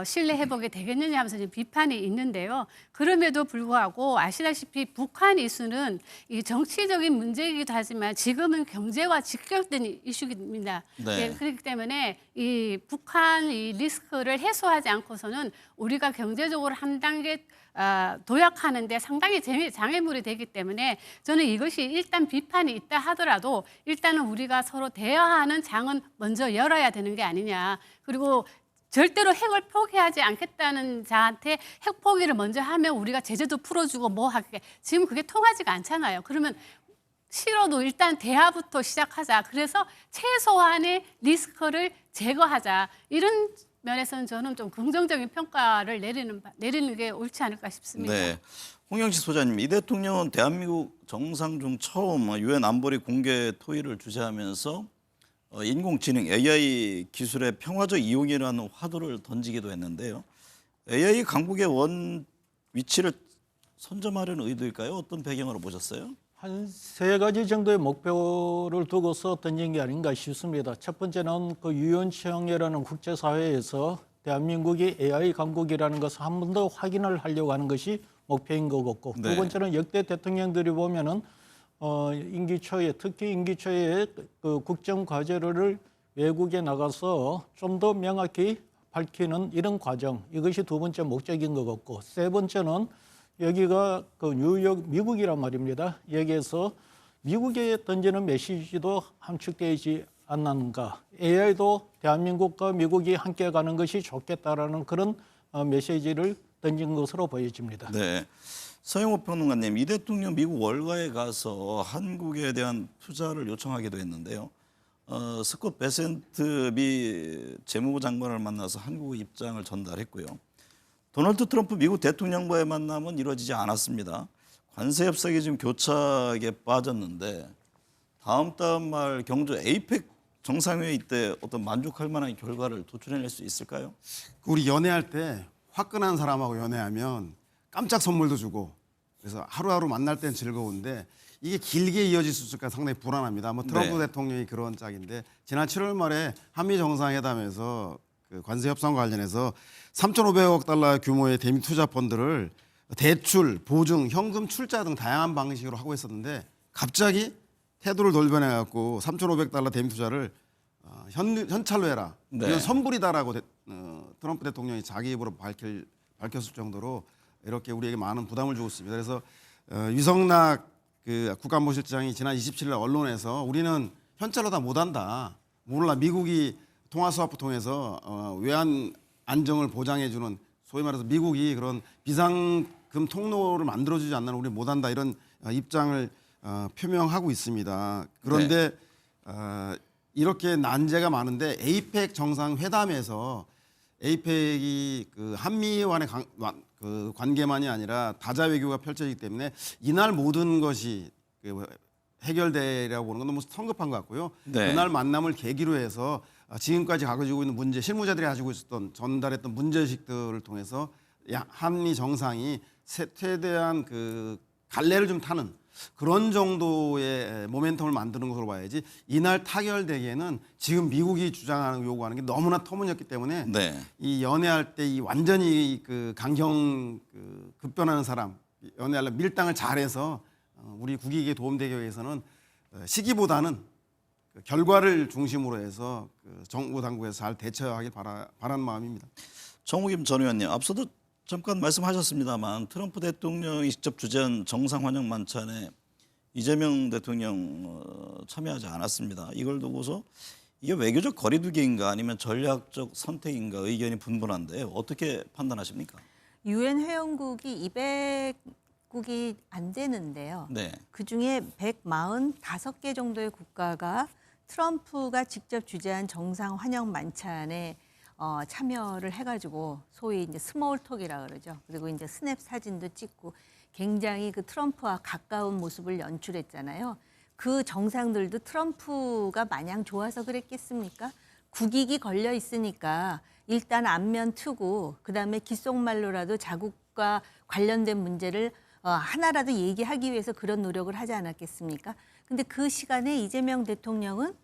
신뢰 회복이 되겠느냐 하면서 지금 비판이 있는데요. 그럼에도 불구하고 아시다시피 북한 이슈는 이 정치적인 문제이기도 하지만 지금은 경제와 직결된 이슈입니다. 네. 예, 그렇기 때문에 이 북한 이 리스크를 해소하지 않고서는 우리가 경제적으로 한 단계 도약하는데 상당히 장애물이 되기 때문에 저는 이것이 일단 비판이 있다 하더라도 일단은 우리가 서로 대화하는 장은 먼저 열어야 되는 게 아니냐. 그리고 절대로 핵을 포기하지 않겠다는 자한테 핵 포기를 먼저 하면 우리가 제재도 풀어주고 뭐 하게. 지금 그게 통하지가 않잖아요. 그러면 싫어도 일단 대화부터 시작하자. 그래서 최소한의 리스크를 제거하자. 이런 면에서는 저는 좀 긍정적인 평가를 내리는 게 옳지 않을까 싶습니다. 네. 홍영식 소장님, 이 대통령은 대한민국 정상 중 처음 유엔 안보리 공개 토의를 주재하면서 인공지능 AI 기술의 평화적 이용이라는 화두를 던지기도 했는데요. AI 강국의 위치를 선점하려는 의도일까요? 어떤 배경으로 보셨어요? 한 세 가지 정도의 목표를 두고서 던진 게 아닌가 싶습니다. 첫 번째는 그 유엔청이라는 국제사회에서 대한민국이 AI 강국이라는 것을 한 번 더 확인을 하려고 하는 것이 목표인 것 같고, 네. 두 번째는 역대 대통령들이 보면은 임기 초에 특히 임기 초에 그 국정 과제를 외국에 나가서 좀 더 명확히 밝히는 이런 과정, 이것이 두 번째 목적인 것 같고, 세 번째는 여기가 그 뉴욕 미국이란 말입니다. 여기에서 미국에 던지는 메시지도 함축되지 않는가. AI도 대한민국과 미국이 함께 가는 것이 좋겠다라는 그런 메시지를 던진 것으로 보여집니다. 네. 서영호 평론가님, 이 대통령 미국 월가에 가서 한국에 대한 투자를 요청하기도 했는데요. 스콧 베센트 미 재무부 장관을 만나서 한국의 입장을 전달했고요. 도널드 트럼프 미국 대통령과의 만남은 이루어지지 않았습니다. 관세 협상이 지금 교착에 빠졌는데 다음 달 경주 에이펙 정상회의 때 어떤 만족할 만한 결과를 도출해낼 수 있을까요? 우리 연애할 때 화끈한 사람하고 연애하면 깜짝 선물도 주고 그래서 하루하루 만날 땐 즐거운데 이게 길게 이어질 수 있을까 상당히 불안합니다. 뭐 트럼프 네. 대통령이 그런 짝인데 지난 7월 말에 한미 정상회담에서 그 관세 협상 관련해서 3,500억 달러 규모의 대미 투자 펀드를 대출, 보증, 현금 출자 등 다양한 방식으로 하고 있었는데 갑자기 태도를 돌변해 갖고 3,500달러 대미 투자를 현찰로 해라. 네. 이건 선불이다라고 트럼프 대통령이 자기 입으로 밝혔을 정도로 이렇게 우리에게 많은 부담을 주고 있습니다. 그래서 유성락 그 국가안보실장이 지난 27일 언론에서 우리는 현찰로 다 못한다. 몰라 미국이 통화수합부 통해서 외환 안정을 보장해주는 소위 말해서 미국이 그런 비상금 통로를 만들어주지 않는 우리 못한다 이런 입장을 표명하고 있습니다. 그런데 이렇게 난제가 많은데 에이펙 정상회담에서 에이펙이 그 한미 간의 그 관계만이 아니라 다자 외교가 펼쳐지기 때문에 이날 모든 것이 해결되라고 보는 건 너무 성급한 것 같고요. 네. 그날 만남을 계기로 해서 지금까지 가지고 있는 문제, 실무자들이 가지고 있었던 전달했던 문제의식들을 통해서 한미 정상이 최대한 그 갈래를 좀 타는 그런 정도의 모멘텀을 만드는 것으로 봐야지 이날 타결되기에는 지금 미국이 주장하는 요구하는 게 너무나 터무니없기 때문에 네. 이 연애할 때 이 완전히 그 강경 급변하는 사람 연애하려 밀당을 잘해서 우리 국익에 도움되기 위해서는 시기보다는 그 결과를 중심으로 해서 그 정부 당국에서 잘 대처하길 바라는 마음입니다. 정우김 전 의원님, 앞서도 잠깐 말씀하셨습니다만 트럼프 대통령이 직접 주재한 정상 환영 만찬에 이재명 대통령 참여하지 않았습니다. 이걸 두고서 이게 외교적 거리두기인가 아니면 전략적 선택인가 의견이 분분한데 어떻게 판단하십니까? 유엔 회원국이 200국이 안 되는데요. 네. 그중에 145개 정도의 국가가 트럼프가 직접 주재한 정상 환영 만찬에 참여를 해가지고 소위 이제 스몰톡이라 그러죠. 그리고 이제 스냅 사진도 찍고 굉장히 그 트럼프와 가까운 모습을 연출했잖아요. 그 정상들도 트럼프가 마냥 좋아서 그랬겠습니까? 국익이 걸려 있으니까 일단 안면 트고 그다음에 귓속말로라도 자국과 관련된 문제를 하나라도 얘기하기 위해서 그런 노력을 하지 않았겠습니까? 근데 그 시간에 이재명 대통령은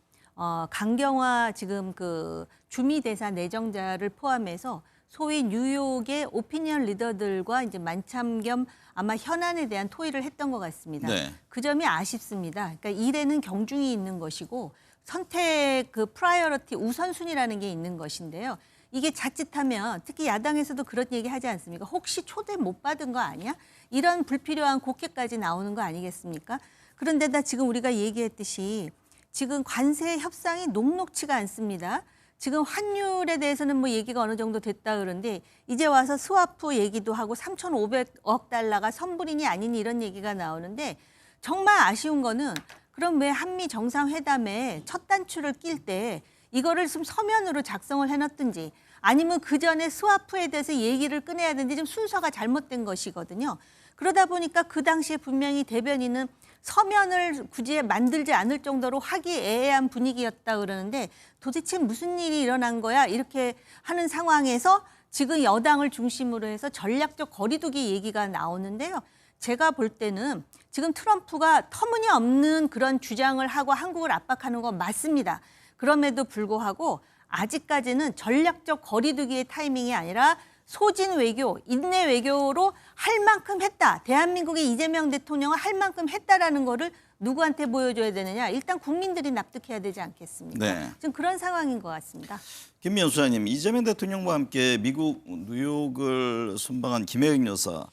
강경화 지금 그 주미 대사 내정자를 포함해서 소위 뉴욕의 오피니언 리더들과 이제 만참 겸 아마 현안에 대한 토의를 했던 것 같습니다. 네. 그 점이 아쉽습니다. 그러니까 일에는 경중이 있는 것이고 선택 그 프라이어리티 우선순위라는 게 있는 것인데요. 이게 자칫하면 특히 야당에서도 그런 얘기 하지 않습니까? 혹시 초대 못 받은 거 아니야? 이런 불필요한 곡해까지 나오는 거 아니겠습니까? 그런데다 지금 우리가 얘기했듯이 지금 관세 협상이 녹록치가 않습니다. 지금 환율에 대해서는 뭐 얘기가 어느 정도 됐다 그러는데 이제 와서 스와프 얘기도 하고 3,500억 달러가 선불이니 아니니 이런 얘기가 나오는데 정말 아쉬운 거는 그럼 왜 한미 정상회담에 첫 단추를 낄 때 이거를 좀 서면으로 작성을 해놨든지 아니면 그 전에 스와프에 대해서 얘기를 꺼내야 되는지 좀 순서가 잘못된 것이거든요. 그러다 보니까 그 당시에 분명히 대변인은 서면을 굳이 만들지 않을 정도로 화기애애한 분위기였다 그러는데 도대체 무슨 일이 일어난 거야? 이렇게 하는 상황에서 지금 여당을 중심으로 해서 전략적 거리두기 얘기가 나오는데요. 제가 볼 때는 지금 트럼프가 터무니없는 그런 주장을 하고 한국을 압박하는 건 맞습니다. 그럼에도 불구하고 아직까지는 전략적 거리두기의 타이밍이 아니라 소진 외교, 인내 외교로 할 만큼 했다. 대한민국의 이재명 대통령은 할 만큼 했다라는 거를 누구한테 보여줘야 되느냐. 일단 국민들이 납득해야 되지 않겠습니까? 네. 지금 그런 상황인 것 같습니다. 김미연 수사님, 이재명 대통령과 함께 미국 뉴욕을 순방한 김혜경 여사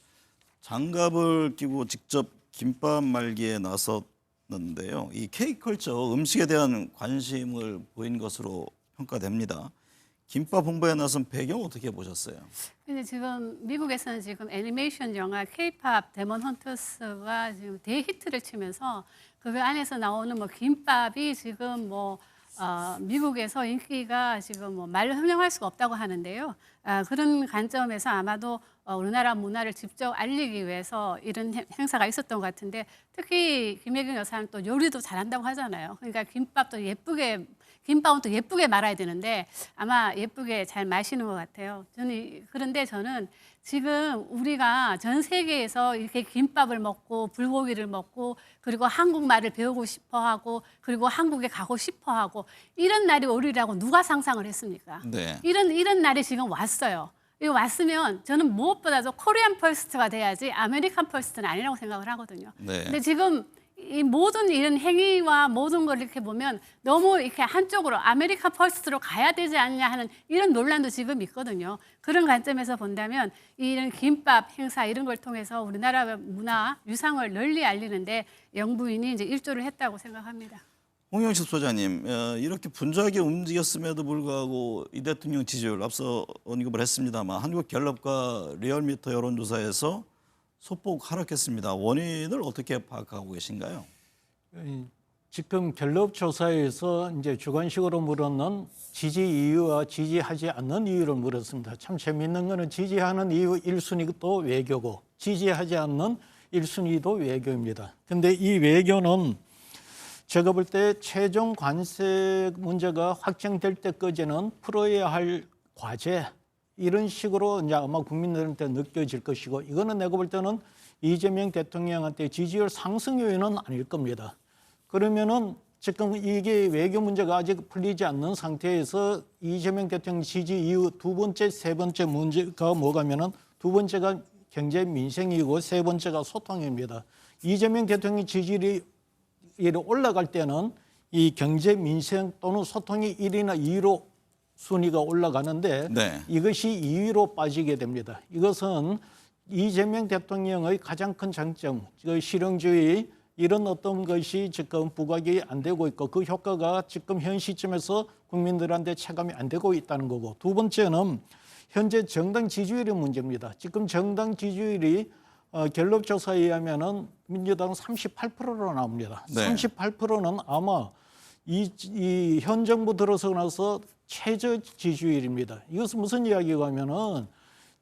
장갑을 끼고 직접 김밥 말기에 나섰는데요. 이 K컬처 음식에 대한 관심을 보인 것으로 평가됩니다. 김밥 홍보에 나선 배경 어떻게 보셨어요? 근데 지금 미국에서는 지금 애니메이션 영화 K-팝 데몬 헌터스가 지금 대히트를 치면서 그 안에서 나오는 뭐 김밥이 지금 뭐 미국에서 인기가 지금 뭐 말로 형용할 수가 없다고 하는데요. 그런 관점에서 아마도 우리나라 문화를 직접 알리기 위해서 이런 행사가 있었던 것 같은데 특히 김혜경 여사는 또 요리도 잘한다고 하잖아요. 그러니까 김밥은 또 예쁘게 말아야 되는데 아마 예쁘게 잘 마시는 것 같아요. 그런데 저는 지금 우리가 전 세계에서 이렇게 김밥을 먹고 불고기를 먹고 그리고 한국말을 배우고 싶어 하고 그리고 한국에 가고 싶어 하고 이런 날이 오리라고 누가 상상을 했습니까? 네. 이런 날이 지금 왔어요. 이거 왔으면 저는 무엇보다도 코리안 퍼스트가 돼야지 아메리칸 퍼스트는 아니라고 생각을 하거든요. 네. 근데 지금 이 모든 이런 행위와 모든 걸 이렇게 보면 너무 이렇게 한쪽으로 아메리카 퍼스트로 가야 되지 않냐 하는 이런 논란도 지금 있거든요. 그런 관점에서 본다면 이런 김밥 행사 이런 걸 통해서 우리나라 문화 유상을 널리 알리는데 영부인이 이제 일조를 했다고 생각합니다. 홍영식 소장님, 이렇게 분주하게 움직였음에도 불구하고 이 대통령 지지율 앞서 언급을 했습니다만 한국갤럽과 리얼미터 여론조사에서 소폭 하락했습니다. 원인을 어떻게 파악하고 계신가요? 지금 갤럽 조사에서 이제 주관식으로 물었는 지지 이유와 지지하지 않는 이유를 물었습니다. 참 재미있는 거는 지지하는 이유 1순위도 외교고 지지하지 않는 1순위도 외교입니다. 근데 이 외교는 제가 볼 때 최종 관세 문제가 확정될 때까지는 풀어야 할 과제 이런 식으로 이제 아마 국민들한테 느껴질 것이고 이거는 내가 볼 때는 이재명 대통령한테 지지율 상승 요인은 아닐 겁니다. 그러면은 지금 이게 외교 문제가 아직 풀리지 않는 상태에서 이재명 대통령 지지 이후 두 번째, 세 번째 문제가 뭐가면은 두 번째가 경제 민생이고 세 번째가 소통입니다. 이재명 대통령 지지율이 올라갈 때는 이 경제 민생 또는 소통이 1위나 2위로 순위가 올라가는데 네. 이것이 2위로 빠지게 됩니다. 이것은 이재명 대통령의 가장 큰 장점, 실용주의 이런 어떤 것이 지금 부각이 안 되고 있고 그 효과가 지금 현 시점에서 국민들한테 체감이 안 되고 있다는 거고, 두 번째는 현재 정당 지지율의 문제입니다. 지금 정당 지지율이 갤럽 조사에 의하면은 민주당은 38%로 나옵니다. 네. 38%는 아마 이 현 정부 들어서 나서 최저 지지율입니다. 이것은 무슨 이야기가 하면은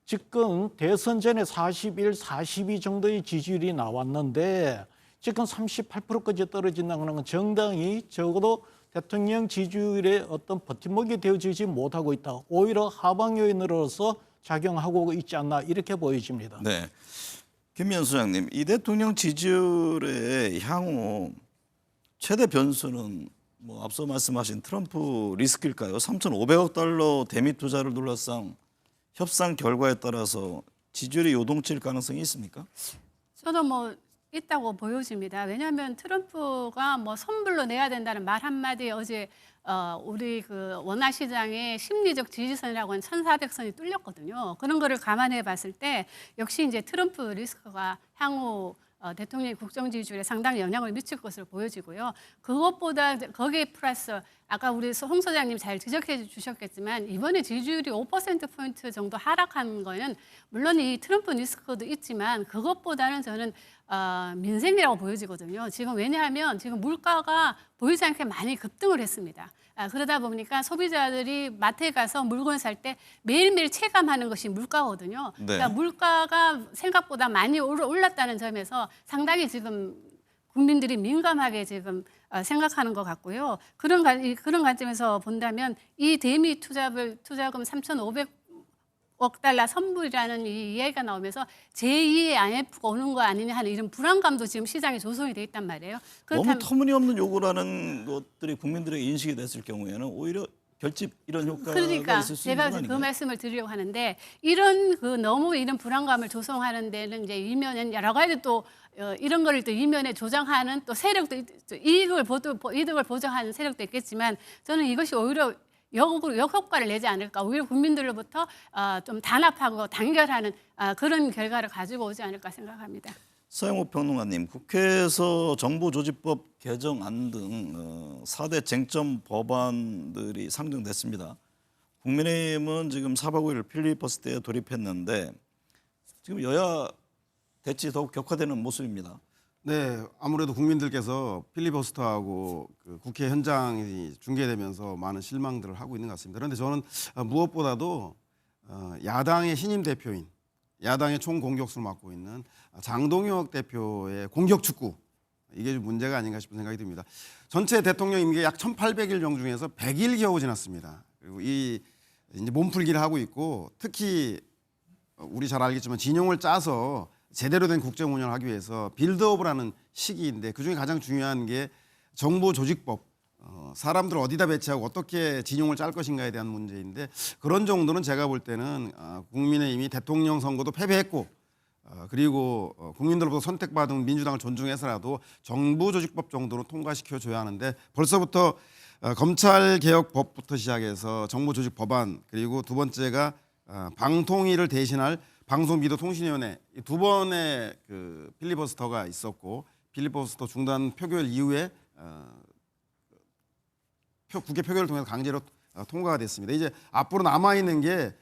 지금 대선 전에 41, 42 정도의 지지율이 나왔는데 지금 38%까지 떨어진다는 건 정당이 적어도 대통령 지지율의 어떤 버팀목이 되어지지 못하고 있다. 오히려 하방 요인으로서 작용하고 있지 않나 이렇게 보여집니다. 네. 김미연 소장님, 이 대통령 지지율의 향후 최대 변수는 뭐 앞서 말씀하신 트럼프 리스크일까요? 3,500억 달러 대미 투자를 둘러싼 협상 결과에 따라서 지지율이 요동칠 가능성이 있습니까? 저도 뭐 있다고 보여집니다. 왜냐하면 트럼프가 뭐 선불로 내야 된다는 말 한마디에 어제 우리 그 원화시장의 심리적 지지선이라고 하는 1,400선이 뚫렸거든요. 그런 거를 감안해 봤을 때 역시 이제 트럼프 리스크가 향후 대통령의 국정 지지율에 상당히 영향을 미칠 것으로 보여지고요. 그것보다 거기에 플러스 아까 우리 홍 소장님 잘 지적해 주셨겠지만 이번에 지지율이 5%포인트 정도 하락한 거는 물론 이 트럼프 리스크도 있지만 그것보다는 저는 민생이라고 보여지거든요. 지금 왜냐하면 지금 물가가 보이지 않게 많이 급등을 했습니다. 그러다 보니까 소비자들이 마트에 가서 물건 살 때 매일매일 체감하는 것이 물가거든요. 네. 그러니까 물가가 생각보다 많이 올랐다는 점에서 상당히 지금 국민들이 민감하게 지금 생각하는 것 같고요. 그런 관점에서 본다면 이 대미 투자금 3,500억 달러 선불이라는 이 이야기가 나오면서 제2의 IMF가 오는 거 아니냐 하는 이런 불안감도 지금 시장에 조성이 돼 있단 말이에요. 너무 터무니없는 요구라는 것들이 국민들에게 인식이 됐을 경우에는 오히려 결집 이런 효과가 그러니까 있을 수 있는 제가 거 그 아닌가요? 말씀을 드리려고 하는데 이런 너무 이런 불안감을 조성하는 데는 이제 이면엔 여러 가지 또 이런 거를 또 이면에 조장하는 또 세력도 이득을 보장하는 세력도 있겠지만 저는 이것이 오히려 역효과를 내지 않을까. 오히려 국민들로부터 좀 단합하고 단결하는 그런 결과를 가지고 오지 않을까 생각합니다. 서영호 평론가님, 국회에서 정부조직법 개정안 등 4대 쟁점 법안들이 상정됐습니다. 국민의힘은 지금 4박 5일 필리버스터에 돌입했는데 지금 여야 대치 더욱 격화되는 모습입니다. 네, 아무래도 국민들께서 필리버스터하고 그 국회 현장이 중계되면서 많은 실망들을 하고 있는 것 같습니다. 그런데 저는 무엇보다도 야당의 신임 대표인, 야당의 총공격수를 맡고 있는 장동혁 대표의 공격 축구, 이게 좀 문제가 아닌가 싶은 생각이 듭니다. 전체 대통령 임기 약 1,800일 정 중에서 100일 겨우 지났습니다. 그리고 이제 몸풀기를 하고 있고 특히 우리 잘 알겠지만 진영을 짜서 제대로 된 국정 운영을 하기 위해서 빌드업을 하는 시기인데 그중에 가장 중요한 게 정부 조직법, 사람들을 어디다 배치하고 어떻게 진영을 짤 것인가에 대한 문제인데 그런 정도는 제가 볼 때는 국민의힘이 대통령 선거도 패배했고 그리고 국민들로부터 선택받은 민주당을 존중해서라도 정부 조직법 정도는 통과시켜줘야 하는데 벌써부터 검찰개혁법부터 시작해서 정부 조직 법안 그리고 두 번째가 방통위를 대신할 방송비도통신위원회 두 번의 그 필리버스터가 있었고 필리버스터 중단 표결 이후에 국회 표결을 통해서 강제로 통과가 됐습니다. 이제 앞으로 남아 있는 게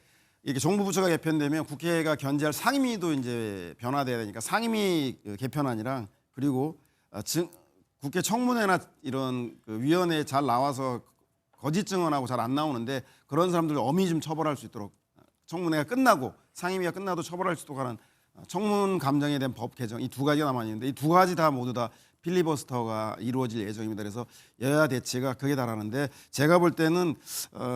이렇게 정부 부처가 개편되면 국회가 견제할 상임위도 이제 변화돼야 되니까 상임위 개편안이랑 그리고 국회 청문회나 이런 그 위원회에 잘 나와서 거짓 증언하고 잘 안 나오는데 그런 사람들 엄히 좀 처벌할 수 있도록 청문회가 끝나고 상임위가 끝나도 처벌할 수 있도록 하는 청문 감정에 대한 법 개정 이 두 가지가 남아 있는데 이 두 가지 다 모두 다 필리버스터가 이루어질 예정입니다. 그래서 여야 대치가 극에 달하는데 제가 볼 때는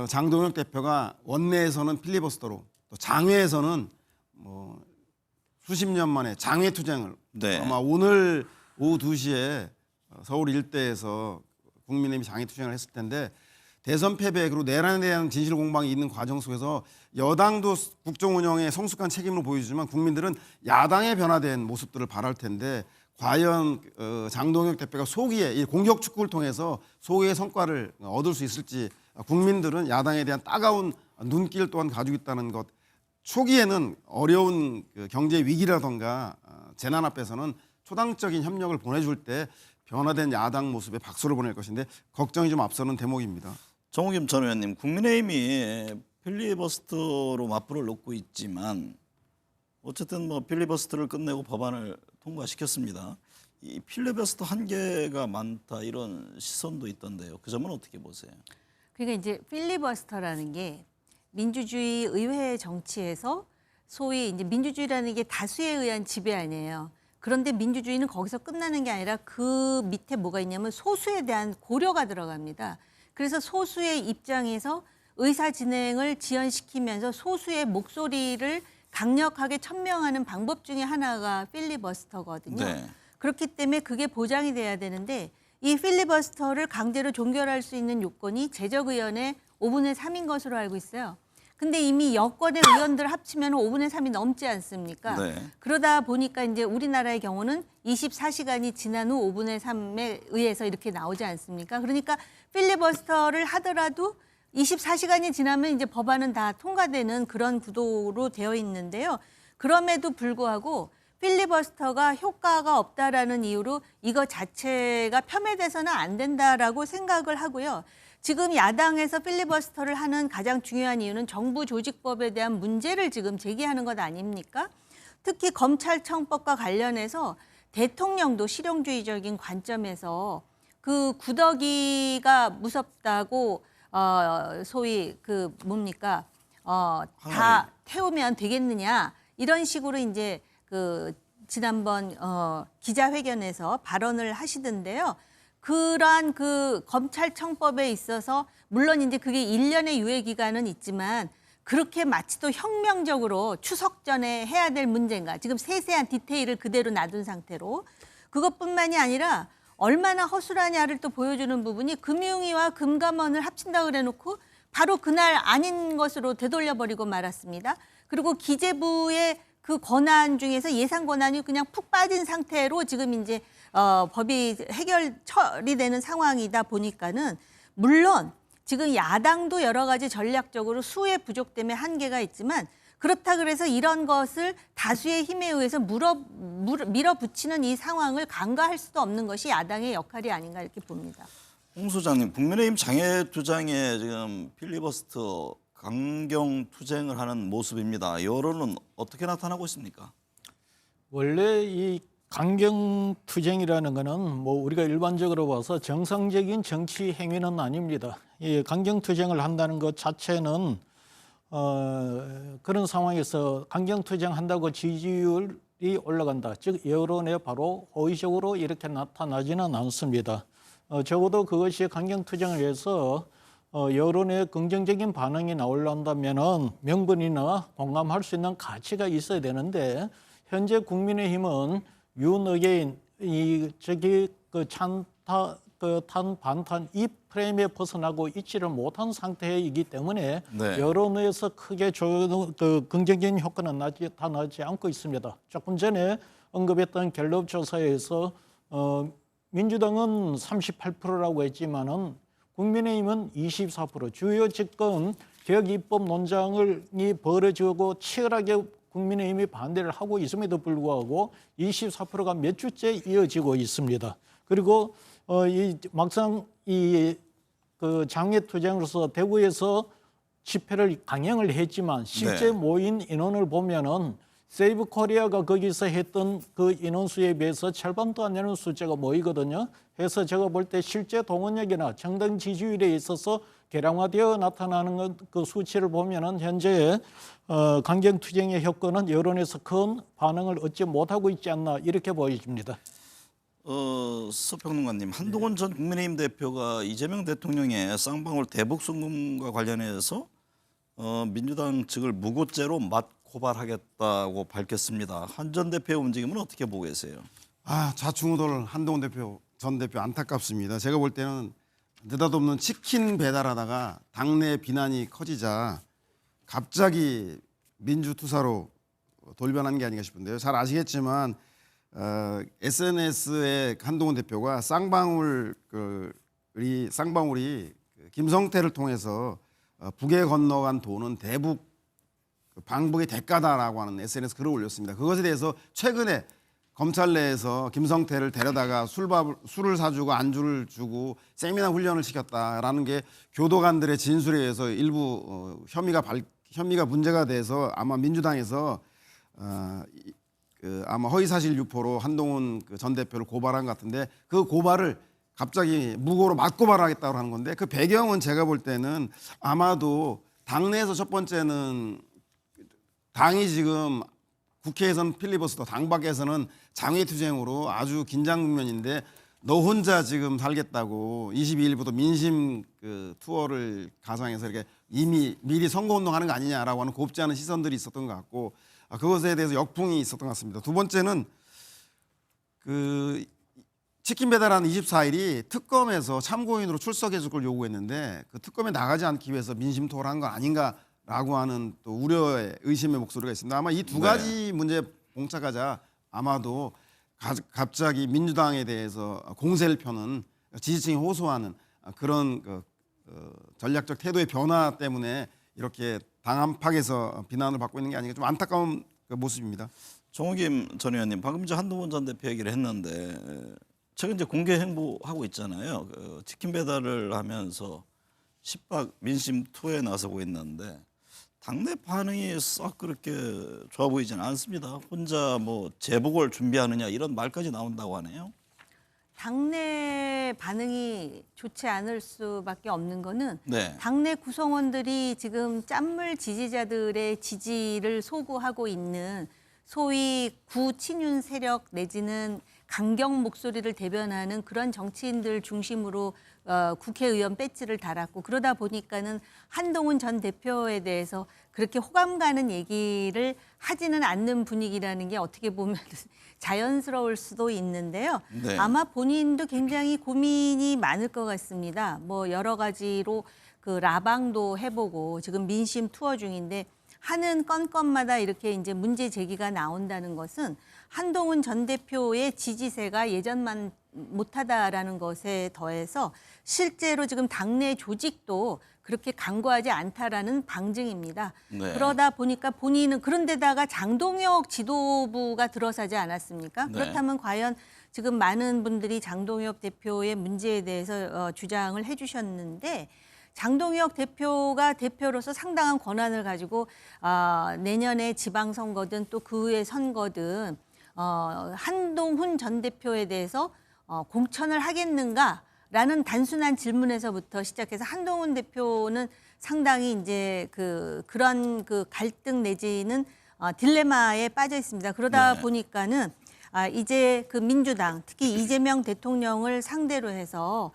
장동혁 대표가 원내에서는 필리버스터로 또 장외에서는 뭐 수십 년 만에 장외 투쟁을 네. 아마 오늘 오후 2시에 서울 일대에서 국민의힘이 장외 투쟁을 했을 텐데 대선 패배 그리고 내란에 대한 진실 공방이 있는 과정 속에서 여당도 국정 운영에 성숙한 책임을 보여주지만 국민들은 야당의 변화된 모습들을 바랄 텐데 과연 장동혁 대표가 소기에 이 공격 축구를 통해서 소기의 성과를 얻을 수 있을지 국민들은 야당에 대한 따가운 눈길 또한 가지고 있다는 것. 초기에는 어려운 경제 위기라던가 재난 앞에서는 초당적인 협력을 보내줄 때 변화된 야당 모습에 박수를 보낼 것인데 걱정이 좀 앞서는 대목입니다. 정우김 전 의원님, 국민의힘이 필리버스터로 맞불을 놓고 있지만 어쨌든 뭐 필리버스터를 끝내고 법안을 통과시켰습니다. 이 필리버스터 한계가 많다 이런 시선도 있던데요. 그 점은 어떻게 보세요? 그러니까 이제 필리버스터라는 게 민주주의 의회 정치에서 소위 이제 민주주의라는 게 다수에 의한 지배 아니에요. 그런데 민주주의는 거기서 끝나는 게 아니라 그 밑에 뭐가 있냐면 소수에 대한 고려가 들어갑니다. 그래서 소수의 입장에서 의사 진행을 지연시키면서 소수의 목소리를 강력하게 천명하는 방법 중에 하나가 필리버스터거든요. 네. 그렇기 때문에 그게 보장이 돼야 되는데 이 필리버스터를 강제로 종결할 수 있는 요건이 제적의원의 5분의 3인 것으로 알고 있어요. 근데 이미 여권의 의원들 합치면 5분의 3이 넘지 않습니까? 네. 그러다 보니까 이제 우리나라의 경우는 24시간이 지난 후 5분의 3에 의해서 이렇게 나오지 않습니까? 그러니까 필리버스터를 하더라도 24시간이 지나면 이제 법안은 다 통과되는 그런 구도로 되어 있는데요. 그럼에도 불구하고 필리버스터가 효과가 없다라는 이유로 이거 자체가 폄훼돼서는 안 된다라고 생각을 하고요. 지금 야당에서 필리버스터를 하는 가장 중요한 이유는 정부 조직법에 대한 문제를 지금 제기하는 것 아닙니까? 특히 검찰청법과 관련해서 대통령도 실용주의적인 관점에서 그 구더기가 무섭다고 소위 그 뭡니까 다 태우면 되겠느냐 이런 식으로 이제 그 지난번 기자회견에서 발언을 하시던데요. 그러한 그 검찰청법에 있어서 물론 이제 그게 1년의 유예 기간은 있지만 그렇게 마치 또 혁명적으로 추석 전에 해야 될 문제인가 지금 세세한 디테일을 그대로 놔둔 상태로 그것뿐만이 아니라 얼마나 허술하냐를 또 보여주는 부분이 금융위와 금감원을 합친다 그래놓고 바로 그날 아닌 것으로 되돌려버리고 말았습니다. 그리고 기재부의 그 권한 중에서 예산 권한이 그냥 푹 빠진 상태로 지금 이제 법이 처리되는 상황이다 보니까는 물론 지금 야당도 여러 가지 전략적으로 수의 부족 때문에 한계가 있지만 그렇다 그래서 이런 것을 다수의 힘에 의해서 밀어붙이는 이 상황을 간과할 수도 없는 것이 야당의 역할이 아닌가 이렇게 봅니다. 홍 소장님, 국민의힘 장애투쟁에 지금 필리버스터 강경 투쟁을 하는 모습입니다. 여론은 어떻게 나타나고 있습니까? 원래 이 강경 투쟁이라는 거는 뭐 우리가 일반적으로 봐서 정상적인 정치 행위는 아닙니다. 이 강경 투쟁을 한다는 것 자체는 그런 상황에서 강경 투쟁한다고 지지율이 올라간다. 즉 여론에 바로 호의적으로 이렇게 나타나지는 않습니다. 적어도 그것이 강경 투쟁을 위해서 여론의 긍정적인 반응이 나오려면은 명분이나 공감할 수 있는 가치가 있어야 되는데 현재 국민의힘은 윤어게인 탄 반탄 이 프레임에 벗어나고 있지를 못한 상태이기 때문에 네. 여론에서 크게 긍정적인 효과는 나타나지 않고 있습니다. 조금 전에 언급했던 갤럽 조사에서 민주당은 38%라고 했지만은 국민의힘은 24%. 주요 집권 개혁 입법 논쟁이 벌어지고 치열하게 국민의힘이 반대를 하고 있음에도 불구하고 24%가 몇 주째 이어지고 있습니다. 그리고 막상 그 장애투쟁으로서 대구에서 집회를 강행을 했지만 실제 네. 모인 인원을 보면은 세이브 코리아가 거기서 했던 그 인원수에 비해서 절반도 안 되는 숫자가 모이거든요. 그래서 제가 볼 때 실제 동원력이나 정당 지지율에 있어서 개량화되어 나타나는 그 수치를 보면은 현재 강경 투쟁의 효과는 여론에서 큰 반응을 얻지 못하고 있지 않나 이렇게 보여집니다. 서평론가님, 한동훈 전 국민의힘 대표가 이재명 대통령의 쌍방울 대북 송금과 관련해서 민주당 측을 무고죄로 맞고발하겠다고 밝혔습니다. 한 전 대표의 움직임은 어떻게 보고 계세요? 좌충우돌 한동훈 전 대표 안타깝습니다. 제가 볼 때는 느닷없는 치킨 배달하다가 당내 비난이 커지자 갑자기 민주투사로 돌변한 게 아닌가 싶은데요. 잘 아시겠지만 SNS에 한동훈 대표가 쌍방울이 김성태를 통해서 북에 건너간 돈은 대북 방북의 대가다라고 하는 SNS 글을 올렸습니다. 그것에 대해서 최근에 검찰 내에서 김성태를 데려다가 술을 사주고 안주를 주고 세미나 훈련을 시켰다라는 게 교도관들의 진술에 의해서 일부 혐의가 문제가 돼서 아마 민주당에서 아마 허위사실 유포로 한동훈 전 대표를 고발한 것 같은데 그 고발을 갑자기 무고로 맞고발하겠다고 하는 건데 그 배경은 제가 볼 때는 아마도 당내에서 첫 번째는 당이 지금 국회에서는 필리버스터, 당 밖에서는 장외투쟁으로 아주 긴장 국면인데 너 혼자 지금 살겠다고 22일부터 민심 투어를 가상해서 이렇게 이미 미리 선거운동하는 거 아니냐라고 하는 곱지 않은 시선들이 있었던 것 같고 그것에 대해서 역풍이 있었던 것 같습니다. 두 번째는 치킨 배달한 24일이 특검에서 참고인으로 출석해 줄 걸 요구했는데 그 특검에 나가지 않기 위해서 민심 투어를 한 거 아닌가라고 하는 또 우려의 의심의 목소리가 있습니다. 아마 이 두 가지 문제에 봉착하자 아마도 갑자기 민주당에 대해서 공세를 펴는 지지층이 호소하는 그런 전략적 태도의 변화 때문에 이렇게 당 안팎에서 비난을 받고 있는 게 아닌가 좀 안타까운 모습입니다. 정호김 전 의원님, 방금 이제 한동훈 전 대표 얘기를 했는데 최근 이제 공개 행보하고 있잖아요. 치킨 배달을 하면서 10박 민심 투어에 나서고 있는데 당내 반응이 썩 그렇게 좋아 보이지는 않습니다. 혼자 뭐 재보궐 준비하느냐 이런 말까지 나온다고 하네요. 당내 반응이 좋지 않을 수밖에 없는 거는 네. 당내 구성원들이 지금 짠물 지지자들의 지지를 소구하고 있는 소위 구친윤 세력 내지는 강경 목소리를 대변하는 그런 정치인들 중심으로 국회의원 배지를 달았고 그러다 보니까는 한동훈 전 대표에 대해서 그렇게 호감 가는 얘기를 하지는 않는 분위기라는 게 어떻게 보면 자연스러울 수도 있는데요. 네. 아마 본인도 굉장히 고민이 많을 것 같습니다. 뭐 여러 가지로 라방도 해보고 지금 민심 투어 중인데 하는 건건마다 이렇게 이제 문제 제기가 나온다는 것은 한동훈 전 대표의 지지세가 예전만 못하다라는 것에 더해서 실제로 지금 당내 조직도 그렇게 강구하지 않다라는 방증입니다. 네. 그러다 보니까 본인은 그런데다가 장동혁 지도부가 들어서지 않았습니까? 네. 그렇다면 과연 지금 많은 분들이 장동혁 대표의 문제에 대해서 주장을 해주셨는데 장동혁 대표가 대표로서 상당한 권한을 가지고 내년에 지방선거든 또 그 후에 선거든 한동훈 전 대표에 대해서 공천을 하겠는가라는 단순한 질문에서부터 시작해서 한동훈 대표는 상당히 이제 그런 갈등 내지는 딜레마에 빠져 있습니다. 그러다 네. 보니까는 이제 민주당 특히 이재명 대통령을 상대로 해서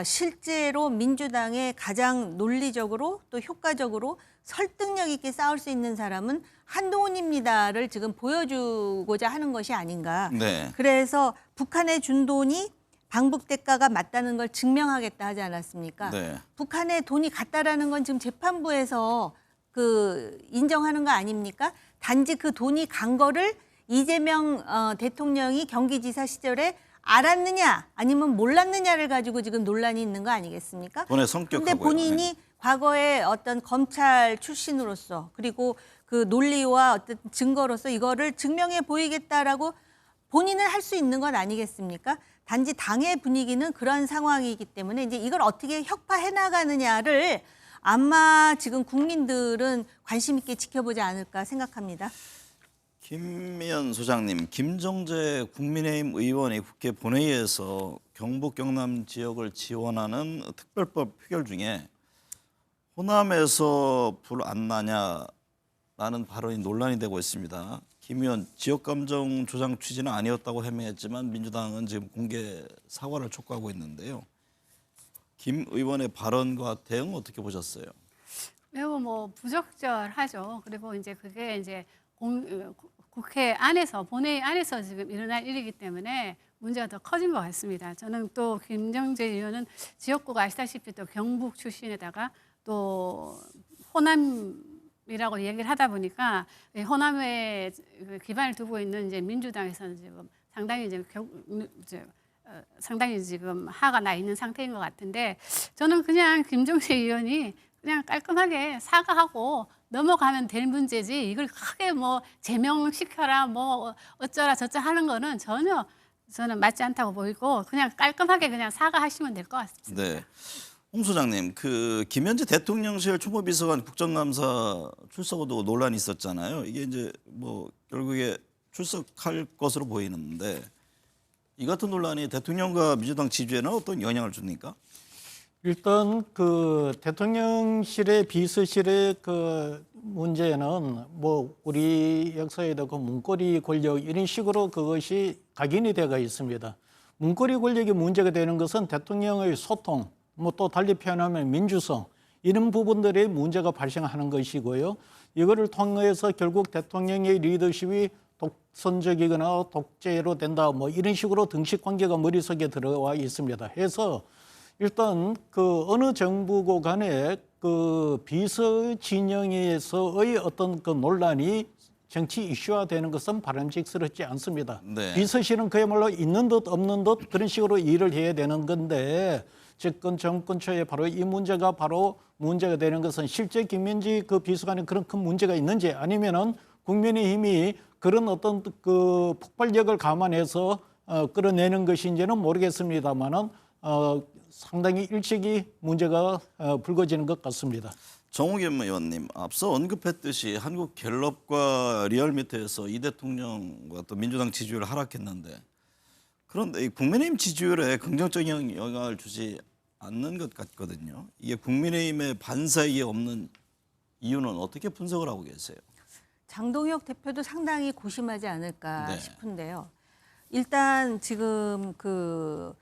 실제로 민주당의 가장 논리적으로 또 효과적으로 설득력 있게 싸울 수 있는 사람은 한동훈입니다를 지금 보여주고자 하는 것이 아닌가. 네. 그래서 북한에 준 돈이 방북 대가가 맞다는 걸 증명하겠다 하지 않았습니까? 네. 북한에 돈이 갔다라는 건 지금 재판부에서 인정하는 거 아닙니까? 단지 그 돈이 간 거를 이재명 대통령이 경기지사 시절에 알았느냐 아니면 몰랐느냐를 가지고 지금 논란이 있는 거 아니겠습니까? 돈의 성격하고요. 그런데 본인이 과거에 어떤 검찰 출신으로서 그리고 그 논리와 어떤 증거로서 이거를 증명해 보이겠다라고 본인은 할 수 있는 건 아니겠습니까? 단지 당의 분위기는 그런 상황이기 때문에 이제 이걸 어떻게 혁파해 나가느냐를 아마 지금 국민들은 관심 있게 지켜보지 않을까 생각합니다. 김미연 소장님, 김정재 국민의힘 의원이 국회 본회의에서 경북 경남 지역을 지원하는 특별법 표결 중에 호남에서 불 안 나냐라는 발언이 논란이 되고 있습니다. 김 의원 지역 감정 조장 취지는 아니었다고 해명했지만 민주당은 지금 공개 사과를 촉구하고 있는데요. 김 의원의 발언과 대응 어떻게 보셨어요? 매우 부적절하죠. 그리고 이제 그게 이제 국회 안에서 본회의 안에서 지금 일어날 일이기 때문에 문제가 더 커진 것 같습니다. 저는 또 김정재 의원은 지역구가 아시다시피 또 경북 출신에다가 또 호남이라고 얘기를 하다 보니까 호남에 기반을 두고 있는 이제 민주당에서는 지금 상당히 지금 화가 나 있는 상태인 것 같은데 저는 그냥 김정재 의원이 그냥 깔끔하게 사과하고 넘어가면 될 문제지 이걸 크게 뭐 제명시켜라 뭐 어쩌라 저쩌라 하는 거는 전혀 저는 맞지 않다고 보이고 그냥 깔끔하게 그냥 사과하시면 될 것 같습니다. 네. 홍 소장님, 그 김현지 대통령실 추모비서관 국정감사 출석도 논란이 있었잖아요. 이게 이제 뭐 결국에 출석할 것으로 보이는데 이 같은 논란이 대통령과 민주당 지지에는 어떤 영향을 줍니까? 일단 그 대통령실의 비서실의 그 문제는 뭐 우리 역사에도 그 문고리 권력 이런 식으로 그것이 각인이 되어 있습니다. 문고리 권력이 문제가 되는 것은 대통령의 소통, 뭐 또 달리 표현하면 민주성 이런 부분들의 문제가 발생하는 것이고요. 이거를 통해서 결국 대통령의 리더십이 독선적이거나 독재로 된다 뭐 이런 식으로 등식 관계가 머릿속에 들어와 있습니다. 해서 일단 그 어느 정부고 간에 그 비서 진영에서의 어떤 그 논란이 정치 이슈화되는 것은 바람직스럽지 않습니다. 네. 비서실은 그야말로 있는 듯 없는 듯 그런 식으로 일을 해야 되는 건데 집권 정권 초에 바로 이 문제가 바로 문제가 되는 것은 실제 김현지 그 비서관에 그런 큰 문제가 있는지 아니면은 국민의힘이 그런 어떤 그 폭발력을 감안해서 끌어내는 것인지는 모르겠습니다만은 상당히 일찍이 문제가 불거지는 것 같습니다. 정호겸 의원님, 앞서 언급했듯이 한국갤럽과 리얼미터에서 이 대통령과 또 민주당 지지율을 하락했는데 그런데 이 국민의힘 지지율에 긍정적인 영향을 주지 않는 것 같거든요. 이게 국민의힘의 반사이익이 없는 이유는 어떻게 분석을 하고 계세요? 장동혁 대표도 상당히 고심하지 않을까 네. 싶은데요. 일단 지금 그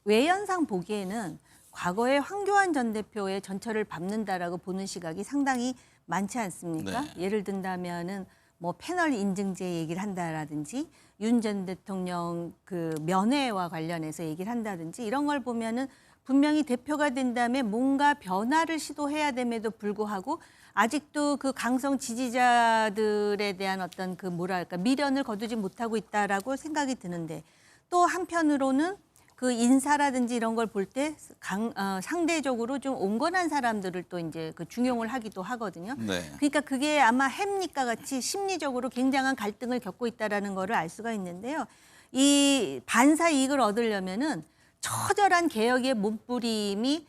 외연상 보기에는 과거에 황교안 전 대표의 전철을 밟는다라고 보는 시각이 상당히 많지 않습니까? 네. 예를 든다면은 뭐 패널 인증제 얘기를 한다라든지 윤 전 대통령 그 면회와 관련해서 얘기를 한다든지 이런 걸 보면은 분명히 대표가 된 다음에 뭔가 변화를 시도해야 됨에도 불구하고 아직도 그 강성 지지자들에 대한 어떤 그 뭐랄까 미련을 거두지 못하고 있다라고 생각이 드는데 또 한편으로는 그 인사라든지 이런 걸 볼 때 상대적으로 좀 온건한 사람들을 또 이제 그 중용을 하기도 하거든요. 네. 그러니까 그게 아마 햄릿과 같이 심리적으로 굉장한 갈등을 겪고 있다라는 거를 알 수가 있는데요. 이 반사 이익을 얻으려면은 처절한 개혁의 몸부림이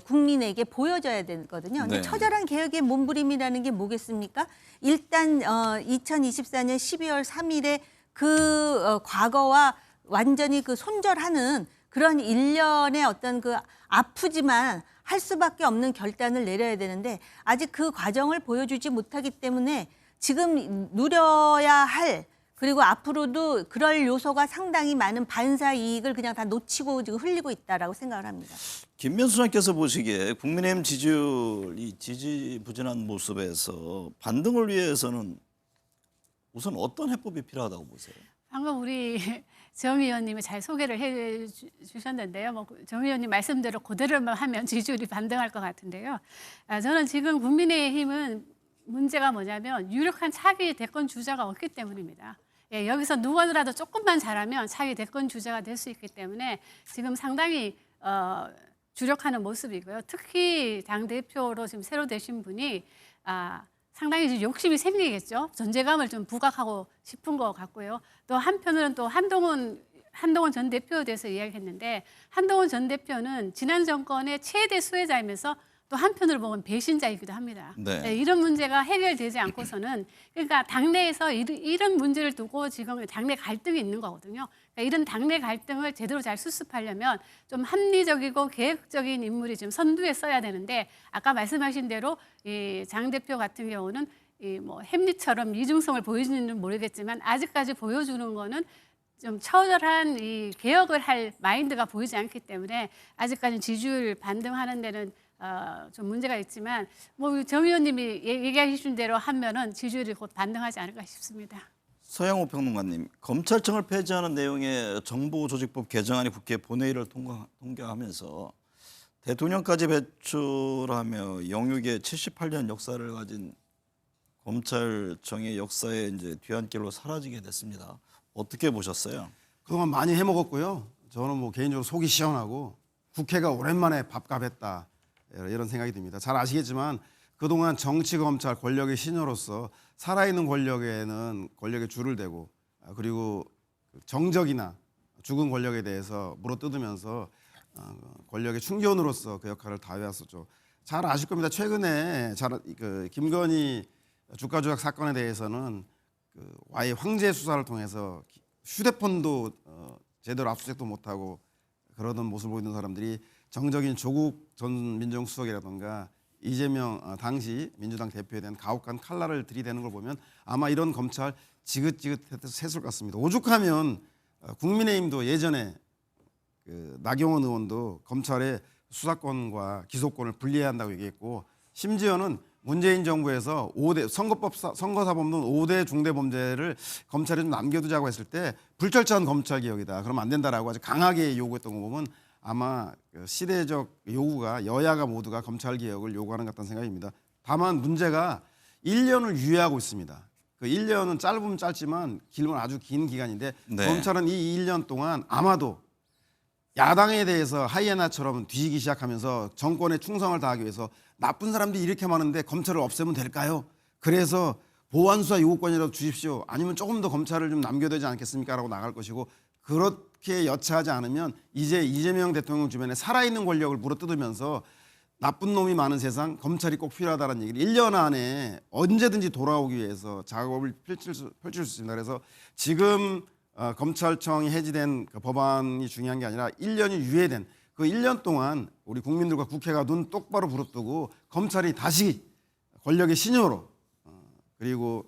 국민에게 보여져야 되거든요. 근데 네. 처절한 개혁의 몸부림이라는 게 뭐겠습니까? 일단 2024년 12월 3일에 그 과거와 완전히 그 손절하는 그런 일련의 어떤 그 아프지만 할 수밖에 없는 결단을 내려야 되는데 아직 그 과정을 보여주지 못하기 때문에 지금 누려야 할 그리고 앞으로도 그럴 요소가 상당히 많은 반사 이익을 그냥 다 놓치고 지금 흘리고 있다라고 생각을 합니다. 김면수 장께서 보시기에 국민의힘 지지율이 지지부진한 모습에서 반등을 위해서는 우선 어떤 해법이 필요하다고 보세요? 방금 우리 정 의원님이 잘 소개를 해 주셨는데요. 뭐 정 의원님 말씀대로 그대로만 하면 지지율이 반등할 것 같은데요. 저는 지금 국민의힘은 문제가 뭐냐면 유력한 차기 대권 주자가 없기 때문입니다. 예, 여기서 누구라도 조금만 잘하면 차기 대권 주자가 될 수 있기 때문에 지금 상당히 주력하는 모습이고요. 특히 당 대표로 지금 새로 되신 분이 상당히 욕심이 생기겠죠. 존재감을 좀 부각하고 싶은 것 같고요. 또 한편으로는 또 한동훈 전 대표에 대해서 이야기했는데 한동훈 전 대표는 지난 정권의 최대 수혜자이면서 또 한편으로 보면 배신자이기도 합니다. 네. 네, 이런 문제가 해결되지 않고서는 그러니까 당내에서 이런 문제를 두고 지금 당내 갈등이 있는 거거든요. 그러니까 이런 당내 갈등을 제대로 잘 수습하려면 좀 합리적이고 계획적인 인물이 좀 선두에 서야 되는데 아까 말씀하신 대로 이 장 대표 같은 경우는 이 뭐 햄릿처럼 이중성을 보여주는지는 모르겠지만 아직까지 보여주는 거는 좀 처절한 이 개혁을 할 마인드가 보이지 않기 때문에 아직까지는 지지율 반등하는 데는 좀 문제가 있지만 뭐 정 의원님이 얘기하신 대로 하면은 지지율이 곧 반등하지 않을까 싶습니다. 서양호 평론가님, 검찰청을 폐지하는 내용의 정보조직법 개정안이 국회 본회의를 통과하면서 대통령까지 배출하며 영육의 78년 역사를 가진 검찰청의 역사에 이제 뒤안길로 사라지게 됐습니다. 어떻게 보셨어요? 그동안 많이 해먹었고요. 저는 뭐 개인적으로 속이 시원하고 국회가 오랜만에 밥값했다 이런 생각이 듭니다. 잘 아시겠지만 그동안 정치 검찰 권력의 신여로서 살아있는 권력에는 권력의 줄을 대고 그리고 정적이나 죽은 권력에 대해서 물어뜯으면서 권력의 충견으로서 그 역할을 다해왔었죠. 잘 아실 겁니다. 최근에 김건희 주가 조작 사건에 대해서는 와의 황제 수사를 통해서 휴대폰도 제대로 압수수색도 못하고 그러던 모습을 보이는 사람들이 정적인 조국 전 민정수석이라든가 이재명 당시 민주당 대표에 대한 가혹한 칼날을 들이대는 걸 보면 아마 이런 검찰 지긋지긋했을 것 같습니다. 오죽하면 국민의힘도 예전에 나경원 의원도 검찰의 수사권과 기소권을 분리해야 한다고 얘기했고 심지어는 문재인 정부에서 5대 선거사법론 5대 중대범죄를 검찰에 좀 남겨두자고 했을 때 불철저한 검찰개혁이다. 그러면 안 된다라고 아주 강하게 요구했던 거 보면 아마 시대적 요구가 여야가 모두가 검찰개혁을 요구하는 것 같다는 생각입니다. 다만 문제가 1년을 유예하고 있습니다. 그 1년은 짧으면 짧지만 길면 아주 긴 기간인데 네. 검찰은 이 1년 동안 아마도 야당에 대해서 하이에나처럼 뒤지기 시작하면서 정권에 충성을 다하기 위해서 나쁜 사람들이 이렇게 많은데 검찰을 없애면 될까요? 그래서 보완수사 요구권이라도 주십시오. 아니면 조금 더 검찰을 좀 남겨야 되지 않겠습니까? 라고 나갈 것이고 그렇게 여차하지 않으면 이제 이재명 대통령 주변에 살아있는 권력을 물어뜯으면서 나쁜 놈이 많은 세상 검찰이 꼭 필요하다는 얘기를 1년 안에 언제든지 돌아오기 위해서 작업을 펼칠 수 있습니다. 그래서 지금 검찰청이 해지된 그 법안이 중요한 게 아니라 1년이 유예된 그 1년 동안 우리 국민들과 국회가 눈 똑바로 부릅뜨고 검찰이 다시 권력의 신여로 그리고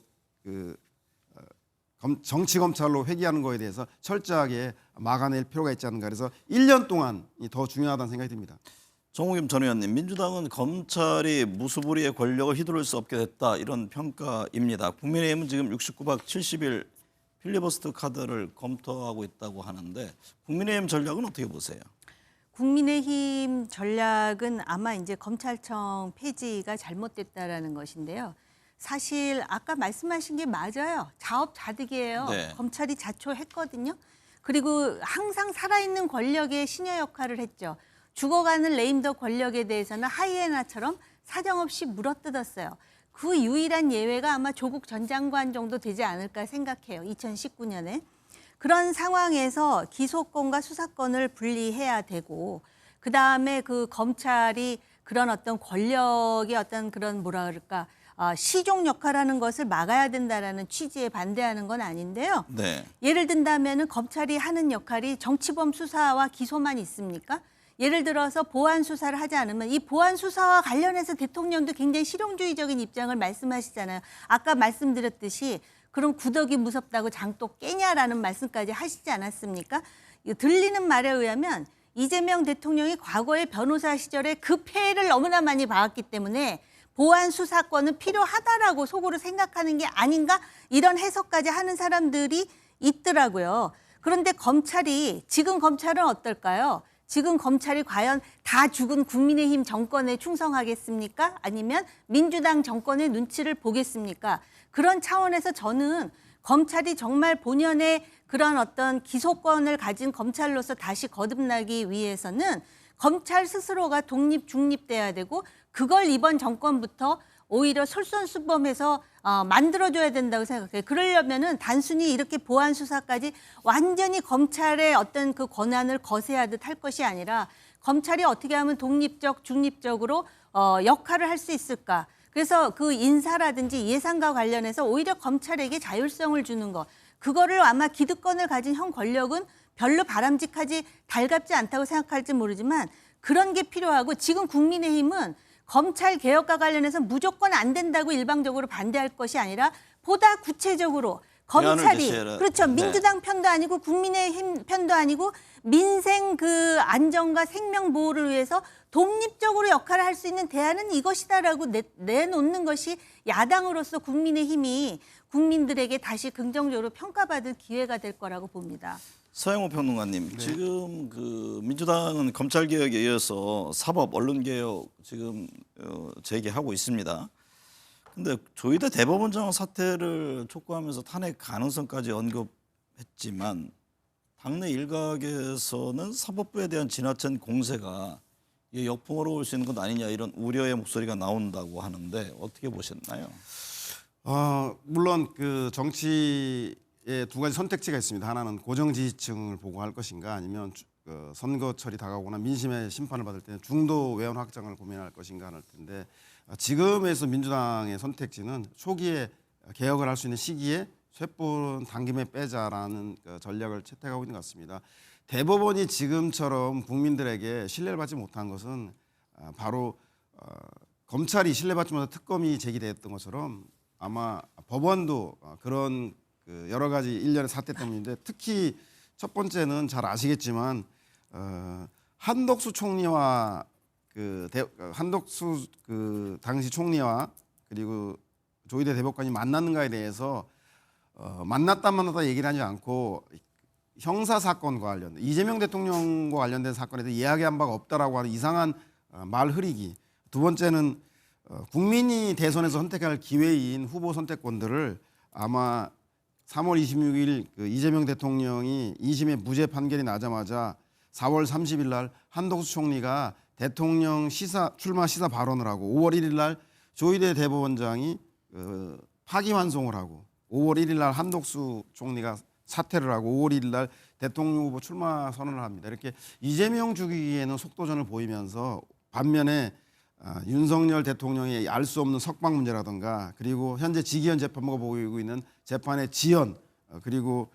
정치 검찰로 회귀하는 거에 대해서 철저하게 막아낼 필요가 있지 않는가. 그래서 1년 동안이 더 중요하다는 생각이 듭니다. 정우겸 전 의원님, 민주당은 검찰이 무소불위의 권력을 휘두를 수 없게 됐다 이런 평가입니다. 국민의힘은 지금 69박 70일 필리버스터 카드를 검토하고 있다고 하는데 국민의힘 전략은 어떻게 보세요? 국민의힘 전략은 아마 이제 검찰청 폐지가 잘못됐다라는 것인데요. 사실 아까 말씀하신 게 맞아요. 자업자득이에요. 네. 검찰이 자초했거든요. 그리고 항상 살아있는 권력의 신여 역할을 했죠. 죽어가는 레임덕 권력에 대해서는 하이에나처럼 사정없이 물어뜯었어요. 그 유일한 예외가 아마 조국 전 장관 정도 되지 않을까 생각해요. 2019년에. 그런 상황에서 기소권과 수사권을 분리해야 되고 그다음에 그 검찰이 그런 어떤 권력의 어떤 그런 뭐라 그럴까 시종 역할하는 것을 막아야 된다라는 취지에 반대하는 건 아닌데요. 네. 예를 든다면은 검찰이 하는 역할이 정치범 수사와 기소만 있습니까? 예를 들어서 보안 수사를 하지 않으면 이 보안 수사와 관련해서 대통령도 굉장히 실용주의적인 입장을 말씀하시잖아요. 아까 말씀드렸듯이 그럼 구더기 무섭다고 장독 깨냐라는 말씀까지 하시지 않았습니까? 들리는 말에 의하면 이재명 대통령이 과거의 변호사 시절에 그 폐해를 너무나 많이 봐왔기 때문에 보안 수사권은 필요하다라고 속으로 생각하는 게 아닌가 이런 해석까지 하는 사람들이 있더라고요. 그런데 지금 검찰은 어떨까요? 지금 검찰이 과연 다 죽은 국민의힘 정권에 충성하겠습니까? 아니면 민주당 정권의 눈치를 보겠습니까? 그런 차원에서 저는 검찰이 정말 본연의 그런 어떤 기소권을 가진 검찰로서 다시 거듭나기 위해서는 검찰 스스로가 독립, 중립돼야 되고 그걸 이번 정권부터 오히려 솔선수범해서 만들어줘야 된다고 생각해요. 그러려면은 단순히 이렇게 보안 수사까지 완전히 검찰의 어떤 그 권한을 거세하듯 할 것이 아니라 검찰이 어떻게 하면 독립적, 중립적으로 역할을 할 수 있을까. 그래서 그 인사라든지 예산과 관련해서 오히려 검찰에게 자율성을 주는 것. 그거를 아마 기득권을 가진 형 권력은 별로 바람직하지 달갑지 않다고 생각할지 모르지만 그런 게 필요하고 지금 국민의힘은 검찰 개혁과 관련해서 무조건 안 된다고 일방적으로 반대할 것이 아니라 보다 구체적으로 검찰이 그렇죠. 네. 민주당 편도 아니고 국민의힘 편도 아니고 민생 그 안전과 생명 보호를 위해서 독립적으로 역할을 할 수 있는 대안은 이것이다라고 내놓는 것이 야당으로서 국민의힘이 국민들에게 다시 긍정적으로 평가받을 기회가 될 거라고 봅니다. 서영호 평론가님, 지금 그 민주당은 검찰 개혁에 이어서 사법 언론 개혁 지금 제기하고 있습니다. 근데 조희대 대법원장 사태를 촉구하면서 탄핵 가능성까지 언급했지만 당내 일각에서는 사법부에 대한 지나친 공세가 이게 역풍으로 올 수 있는 것 아니냐 이런 우려의 목소리가 나온다고 하는데 어떻게 보셨나요? 물론 그 정치에 두 가지 선택지가 있습니다. 하나는 고정 지지층을 보고할 것인가, 아니면 그 선거철이 다가오거나 민심의 심판을 받을 때 중도 외연 확장을 고민할 것인가 할 텐데, 지금에서 민주당의 선택지는 초기에 개혁을 할 수 있는 시기에 쇳불은 당김에 빼자라는 그 전략을 채택하고 있는 것 같습니다. 대법원이 지금처럼 국민들에게 신뢰를 받지 못한 것은 바로 검찰이 신뢰받지 못한 특검이 제기됐던 것처럼 아마 법원도 그런 그 여러 가지 일련의 사태 때문인데, 특히 첫 번째는 잘 아시겠지만 한덕수 총리와 한덕수 그 당시 총리와 그리고 조희대 대법관이 만났는가에 대해서 만났다 얘기를 하지 않고 형사 사건과 관련된 이재명 대통령과 관련된 사건에 대해 이야기한 바가 없다라고 하는 이상한 말 흐리기. 두 번째는 국민이 대선에서 선택할 기회인 후보 선택권들을 아마 3월 26일 그 이재명 대통령이 2심의 무죄 판결이 나자마자 4월 30일 날 한덕수 총리가 대통령 출마 시사 발언을 하고 5월 1일 날 조희대 대법원장이 파기환송을 하고 5월 1일 날 한덕수 총리가 사퇴를 하고 5월 1일 날 대통령 후보 출마 선언을 합니다. 이렇게 이재명 죽이기에는 속도전을 보이면서 반면에 윤석열 대통령의 알 수 없는 석방 문제라든가, 그리고 현재 지기현 재판부가 보이고 있는 재판의 지연, 그리고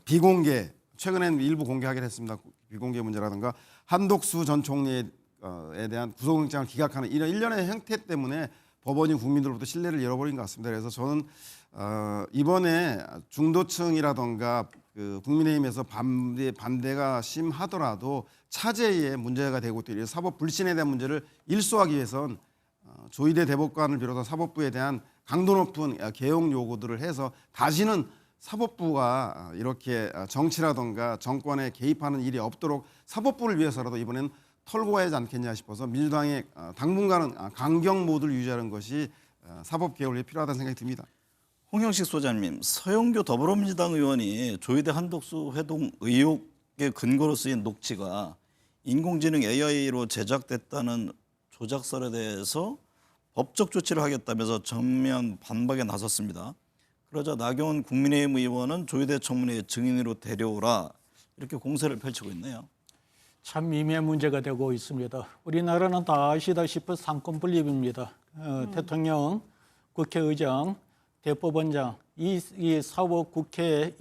비공개, 최근에는 일부 공개하기로 했습니다. 비공개 문제라든가 한덕수 전 총리에 대한 구속영장을 기각하는 이런 일련의 행태 때문에 법원이 국민들로부터 신뢰를 잃어버린 것 같습니다. 그래서 저는 이번에 중도층이라든가 그 국민의힘에서 반대가 심하더라도 차제에 문제가 되고 있는 사법 불신에 대한 문제를 일소하기 위해선 조희대 대법관을 비롯한 사법부에 대한 강도 높은 개혁 요구들을 해서 다시는 사법부가 이렇게 정치라든가 정권에 개입하는 일이 없도록 사법부를 위해서라도 이번엔 털고 가야 하지 않겠냐 싶어서 민주당의 당분간은 강경 모드를 유지하는 것이 사법개혁을 위해 필요하다는 생각이 듭니다. 홍형식 소장님, 서영교 더불어민주당 의원이 조희대 한덕수 회동 의혹의 근거로 쓰인 녹취가 인공지능 AI로 제작됐다는 조작설에 대해서 법적 조치를 하겠다면서 전면 반박에 나섰습니다. 그러자 나경원 국민의힘 의원은 조희대 청문회 증인으로 데려오라 이렇게 공세를 펼치고 있네요. 참 미미한 문제가 되고 있습니다. 우리나라는 다 아시다시피 상권 분립입니다. 대통령, 국회의장, 대법원장, 이 사법국회,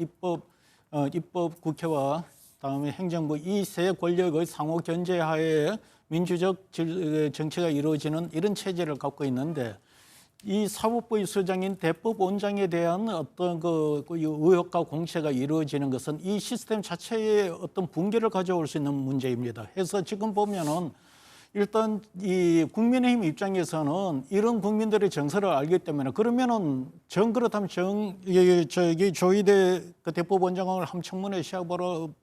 입법국회와 다음에 행정부 이 세 권력의 상호 견제하에 민주적 정치가 이루어지는 이런 체제를 갖고 있는데, 이 사법부의 수장인 대법원장에 대한 어떤 그 의혹과 공세가 이루어지는 것은 이 시스템 자체의 어떤 붕괴를 가져올 수 있는 문제입니다. 해서 지금 보면은 일단 이 국민의힘 입장에서는 이런 국민들의 정서를 알기 때문에, 그러면은 그렇다면 조희대 그 대법원장을 함청문회 시합으로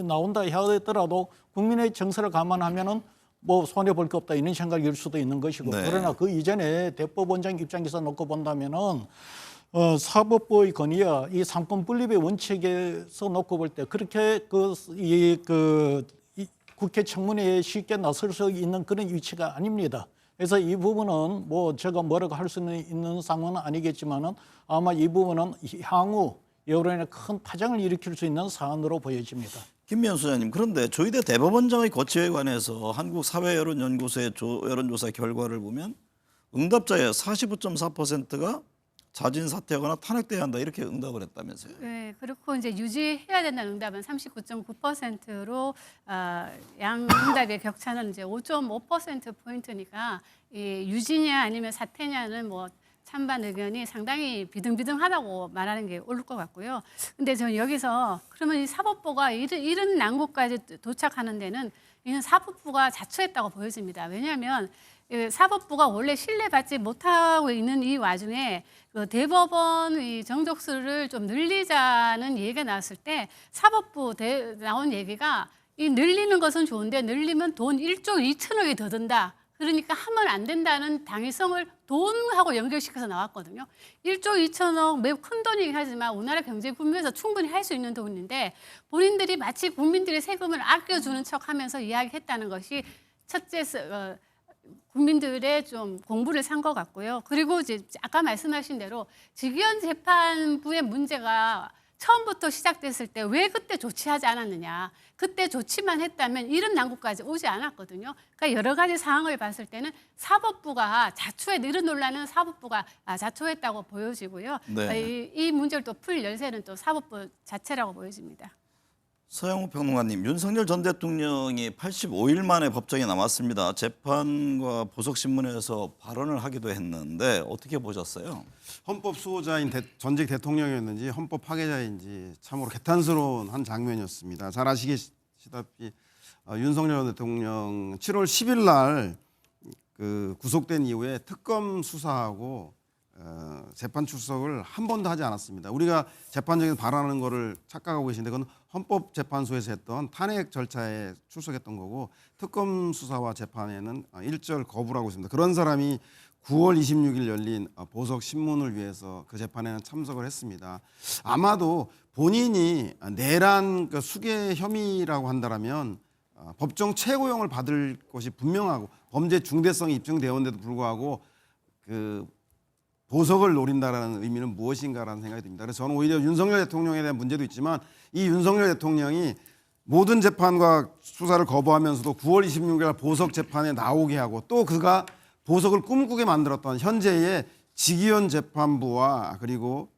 나온다 하더라도 국민의 정서를 감안하면은 뭐 손해 볼 게 없다 이런 생각일 수도 있는 것이고, 네. 그러나 그 이전에 대법원장 입장에서 놓고 본다면은 사법부의 건의와 이 상권 분립의 원칙에서 놓고 볼 때 그렇게 국회 청문회에 쉽게 나설 수 있는 그런 위치가 아닙니다. 그래서 이 부분은 뭐 제가 뭐라고 할 수는 있는 상황은 아니겠지만은 아마 이 부분은 향후 여론에 큰 파장을 일으킬 수 있는 사안으로 보여집니다. 김미연 소장님, 그런데 조희대 대법원장의 거취에 관해서 한국사회여론연구소의 여론조사 결과를 보면 응답자의 45.4%가 자진 사퇴하거나 탄핵돼야 한다 이렇게 응답을 했다면서요. 네, 그렇고 이제 유지해야 된다는 응답은 39.9%로 양 응답의 격차는 이제 5.5% 포인트니까 이 유지냐 아니면 사퇴냐는 뭐 찬반 의견이 상당히 비등비등하다고 말하는 게 옳을 것 같고요. 근데 저는 여기서 그러면 이 사법부가 이런 난국까지 도착하는 데는 이는 사법부가 자초했다고 보여집니다. 왜냐하면 사법부가 원래 신뢰받지 못하고 있는 이 와중에 그 대법원 이 정족수를 좀 늘리자는 얘기가 나왔을 때 사법부 나온 얘기가 이 늘리는 것은 좋은데 늘리면 돈 1조 2천억이 더 든다. 그러니까 하면 안 된다는 당위성을 돈하고 연결시켜서 나왔거든요. 1조 2천억 매우 큰 돈이긴 하지만 우리나라 경제 분면에서 충분히 할 수 있는 돈인데 본인들이 마치 국민들의 세금을 아껴주는 척하면서 이야기했다는 것이 첫째 국민들의 좀 공부를 산 것 같고요. 그리고 이제 아까 말씀하신 대로 직위원 재판부의 문제가 처음부터 시작됐을 때 왜 그때 조치하지 않았느냐. 그때 조치만 했다면 이런 난국까지 오지 않았거든요. 그러니까 여러 가지 상황을 봤을 때는 사법부가 이런 논란은 사법부가 자초했다고 보여지고요. 네. 이 문제를 또 풀 열쇠는 또 사법부 자체라고 보여집니다. 서영우 평론가님, 윤석열 전 대통령이 85일 만에 법정에 나왔습니다. 재판과 보석신문에서 발언을 하기도 했는데 어떻게 보셨어요? 헌법 수호자인 전직 대통령이었는지 헌법 파괴자인지 참으로 개탄스러운 한 장면이었습니다. 잘 아시다시피 윤석열 대통령 7월 10일 날 그 구속된 이후에 특검 수사하고 재판 출석을 한 번도 하지 않았습니다. 우리가 재판적인 발언하는 거를 착각하고 계신데 그건 헌법재판소에서 했던 탄핵 절차에 출석했던 거고 특검 수사와 재판에는 일절 거부를 하고 있습니다. 그런 사람이 9월 26일 열린 보석 신문을 위해서 그 재판에는 참석을 했습니다. 아마도 본인이 내란 수괴 혐의라고 한다면 법정 최고형을 받을 것이 분명하고 범죄 중대성이 입증되었는데도 불구하고 그 보석을 노린다라는 의미는 무엇인가라는 생각이 듭니다. 그래서 저는 오히려 윤석열 대통령에 대한 문제도 있지만 이 윤석열 대통령이 모든 재판과 수사를 거부하면서도 9월 26일 보석 재판에 나오게 하고 또 그가 보석을 꿈꾸게 만들었던 현재의 직위원 재판부와 그리고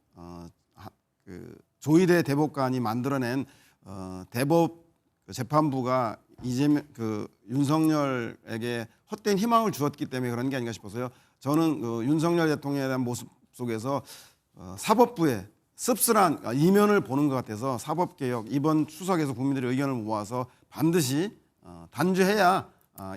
그 조희대 대법관이 만들어낸 대법 재판부가 윤석열에게 헛된 희망을 주었기 때문에 그런 게 아닌가 싶어서요. 저는 윤석열 대통령에 대한 모습 속에서 사법부의 씁쓸한 이면을 보는 것 같아서 사법개혁 이번 추석에서 국민들의 의견을 모아서 반드시 단죄해야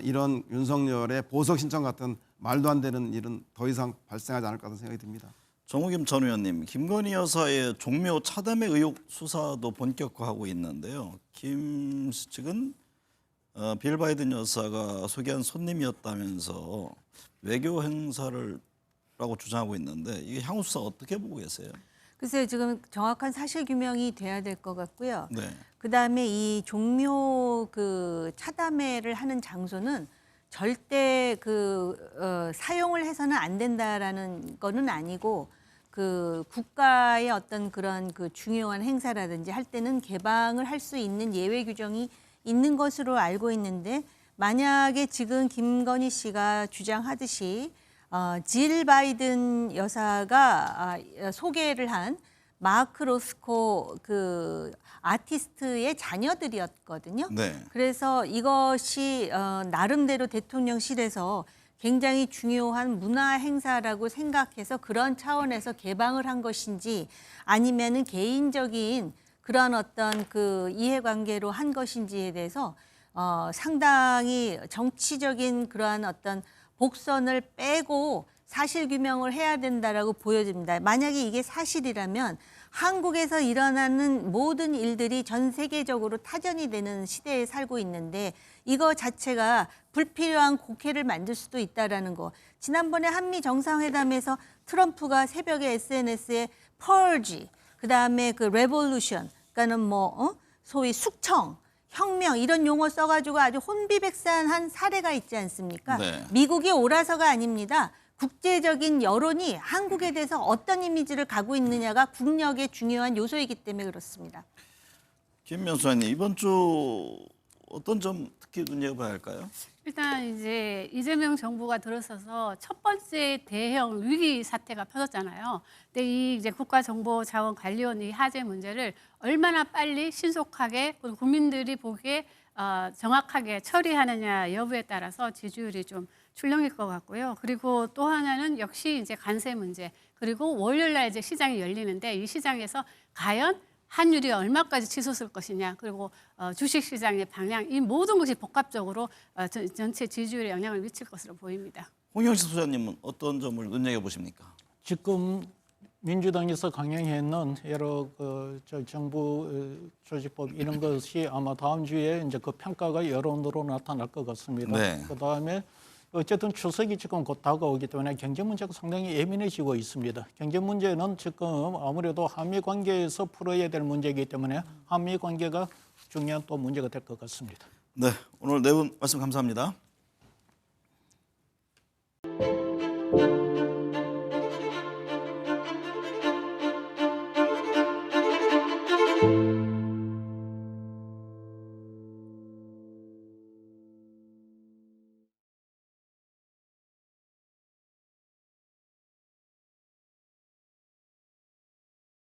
이런 윤석열의 보석 신청 같은 말도 안 되는 일은 더 이상 발생하지 않을 것 같은 생각이 듭니다. 정우김 전 의원님, 김건희 여사의 종묘 차담회 의혹 수사도 본격화하고 있는데요. 김 씨 측은 빌 바이든 여사가 소개한 손님이었다면서 외교 행사라고 주장하고 있는데 이게 향후 수사 어떻게 보고 계세요? 글쎄요, 지금 정확한 사실 규명이 돼야 될 것 같고요. 네. 그다음에 이 종묘 그 차담회를 하는 장소는 절대 사용을 해서는 안 된다라는 거는 아니고 그 국가의 어떤 그런 그 중요한 행사라든지 할 때는 개방을 할 수 있는 예외 규정이 있는 것으로 알고 있는데 만약에 지금 김건희 씨가 주장하듯이 질 바이든 여사가 소개를 한 마크 로스코 그 아티스트의 자녀들이었거든요. 네. 그래서 이것이 나름대로 대통령실에서 굉장히 중요한 문화 행사라고 생각해서 그런 차원에서 개방을 한 것인지 아니면은 개인적인 그런 어떤 그 이해관계로 한 것인지에 대해서 상당히 정치적인 그러한 어떤 복선을 빼고 사실 규명을 해야 된다라고 보여집니다. 만약에 이게 사실이라면 한국에서 일어나는 모든 일들이 전 세계적으로 타전이 되는 시대에 살고 있는데 이거 자체가 불필요한 곡해를 만들 수도 있다라는 거. 지난번에 한미 정상회담에서 트럼프가 새벽에 SNS에 펄지, 그다음에 그 레볼루션, 그러니까는 소위 숙청, 혁명 이런 용어 써가지고 아주 혼비백산한 사례가 있지 않습니까? 네. 미국이 옳아서가 아닙니다. 국제적인 여론이 한국에 대해서 어떤 이미지를 가고 있느냐가 국력의 중요한 요소이기 때문에 그렇습니다. 김명수 의원님, 이번 주 어떤 점 특히 눈여겨봐야 할까요? 일단 이제 이재명 정부가 들어서서 첫 번째 대형 위기 사태가 터졌잖아요. 근데 이 이제 국가정보자원관리원 이 화재 문제를 얼마나 빨리 신속하게 그리고 국민들이 보기에 정확하게 처리하느냐 여부에 따라서 지지율이 좀 출렁일 것 같고요. 그리고 또 하나는 역시 이제 관세 문제. 그리고 월요일 날 이제 시장이 열리는데 이 시장에서 과연 환율이 얼마까지 치솟을 것이냐, 그리고 주식시장의 방향, 이 모든 것이 복합적으로 전체 지지율에 영향을 미칠 것으로 보입니다. 홍영식 소장님은 어떤 점을 눈여겨보십니까? 지금 민주당에서 강행했는 여러 정부 조직법 이런 것이 아마 다음 주에 이제 그 평가가 여론으로 나타날 것 같습니다. 네. 그다음에 어쨌든 추석이 지금 곧 다가오기 때문에 경제 문제가 상당히 예민해지고 있습니다. 경제 문제는 지금 아무래도 한미 관계에서 풀어야 될 문제이기 때문에 한미 관계가 중요한 또 문제가 될 것 같습니다. 네, 오늘 네 분 말씀 감사합니다.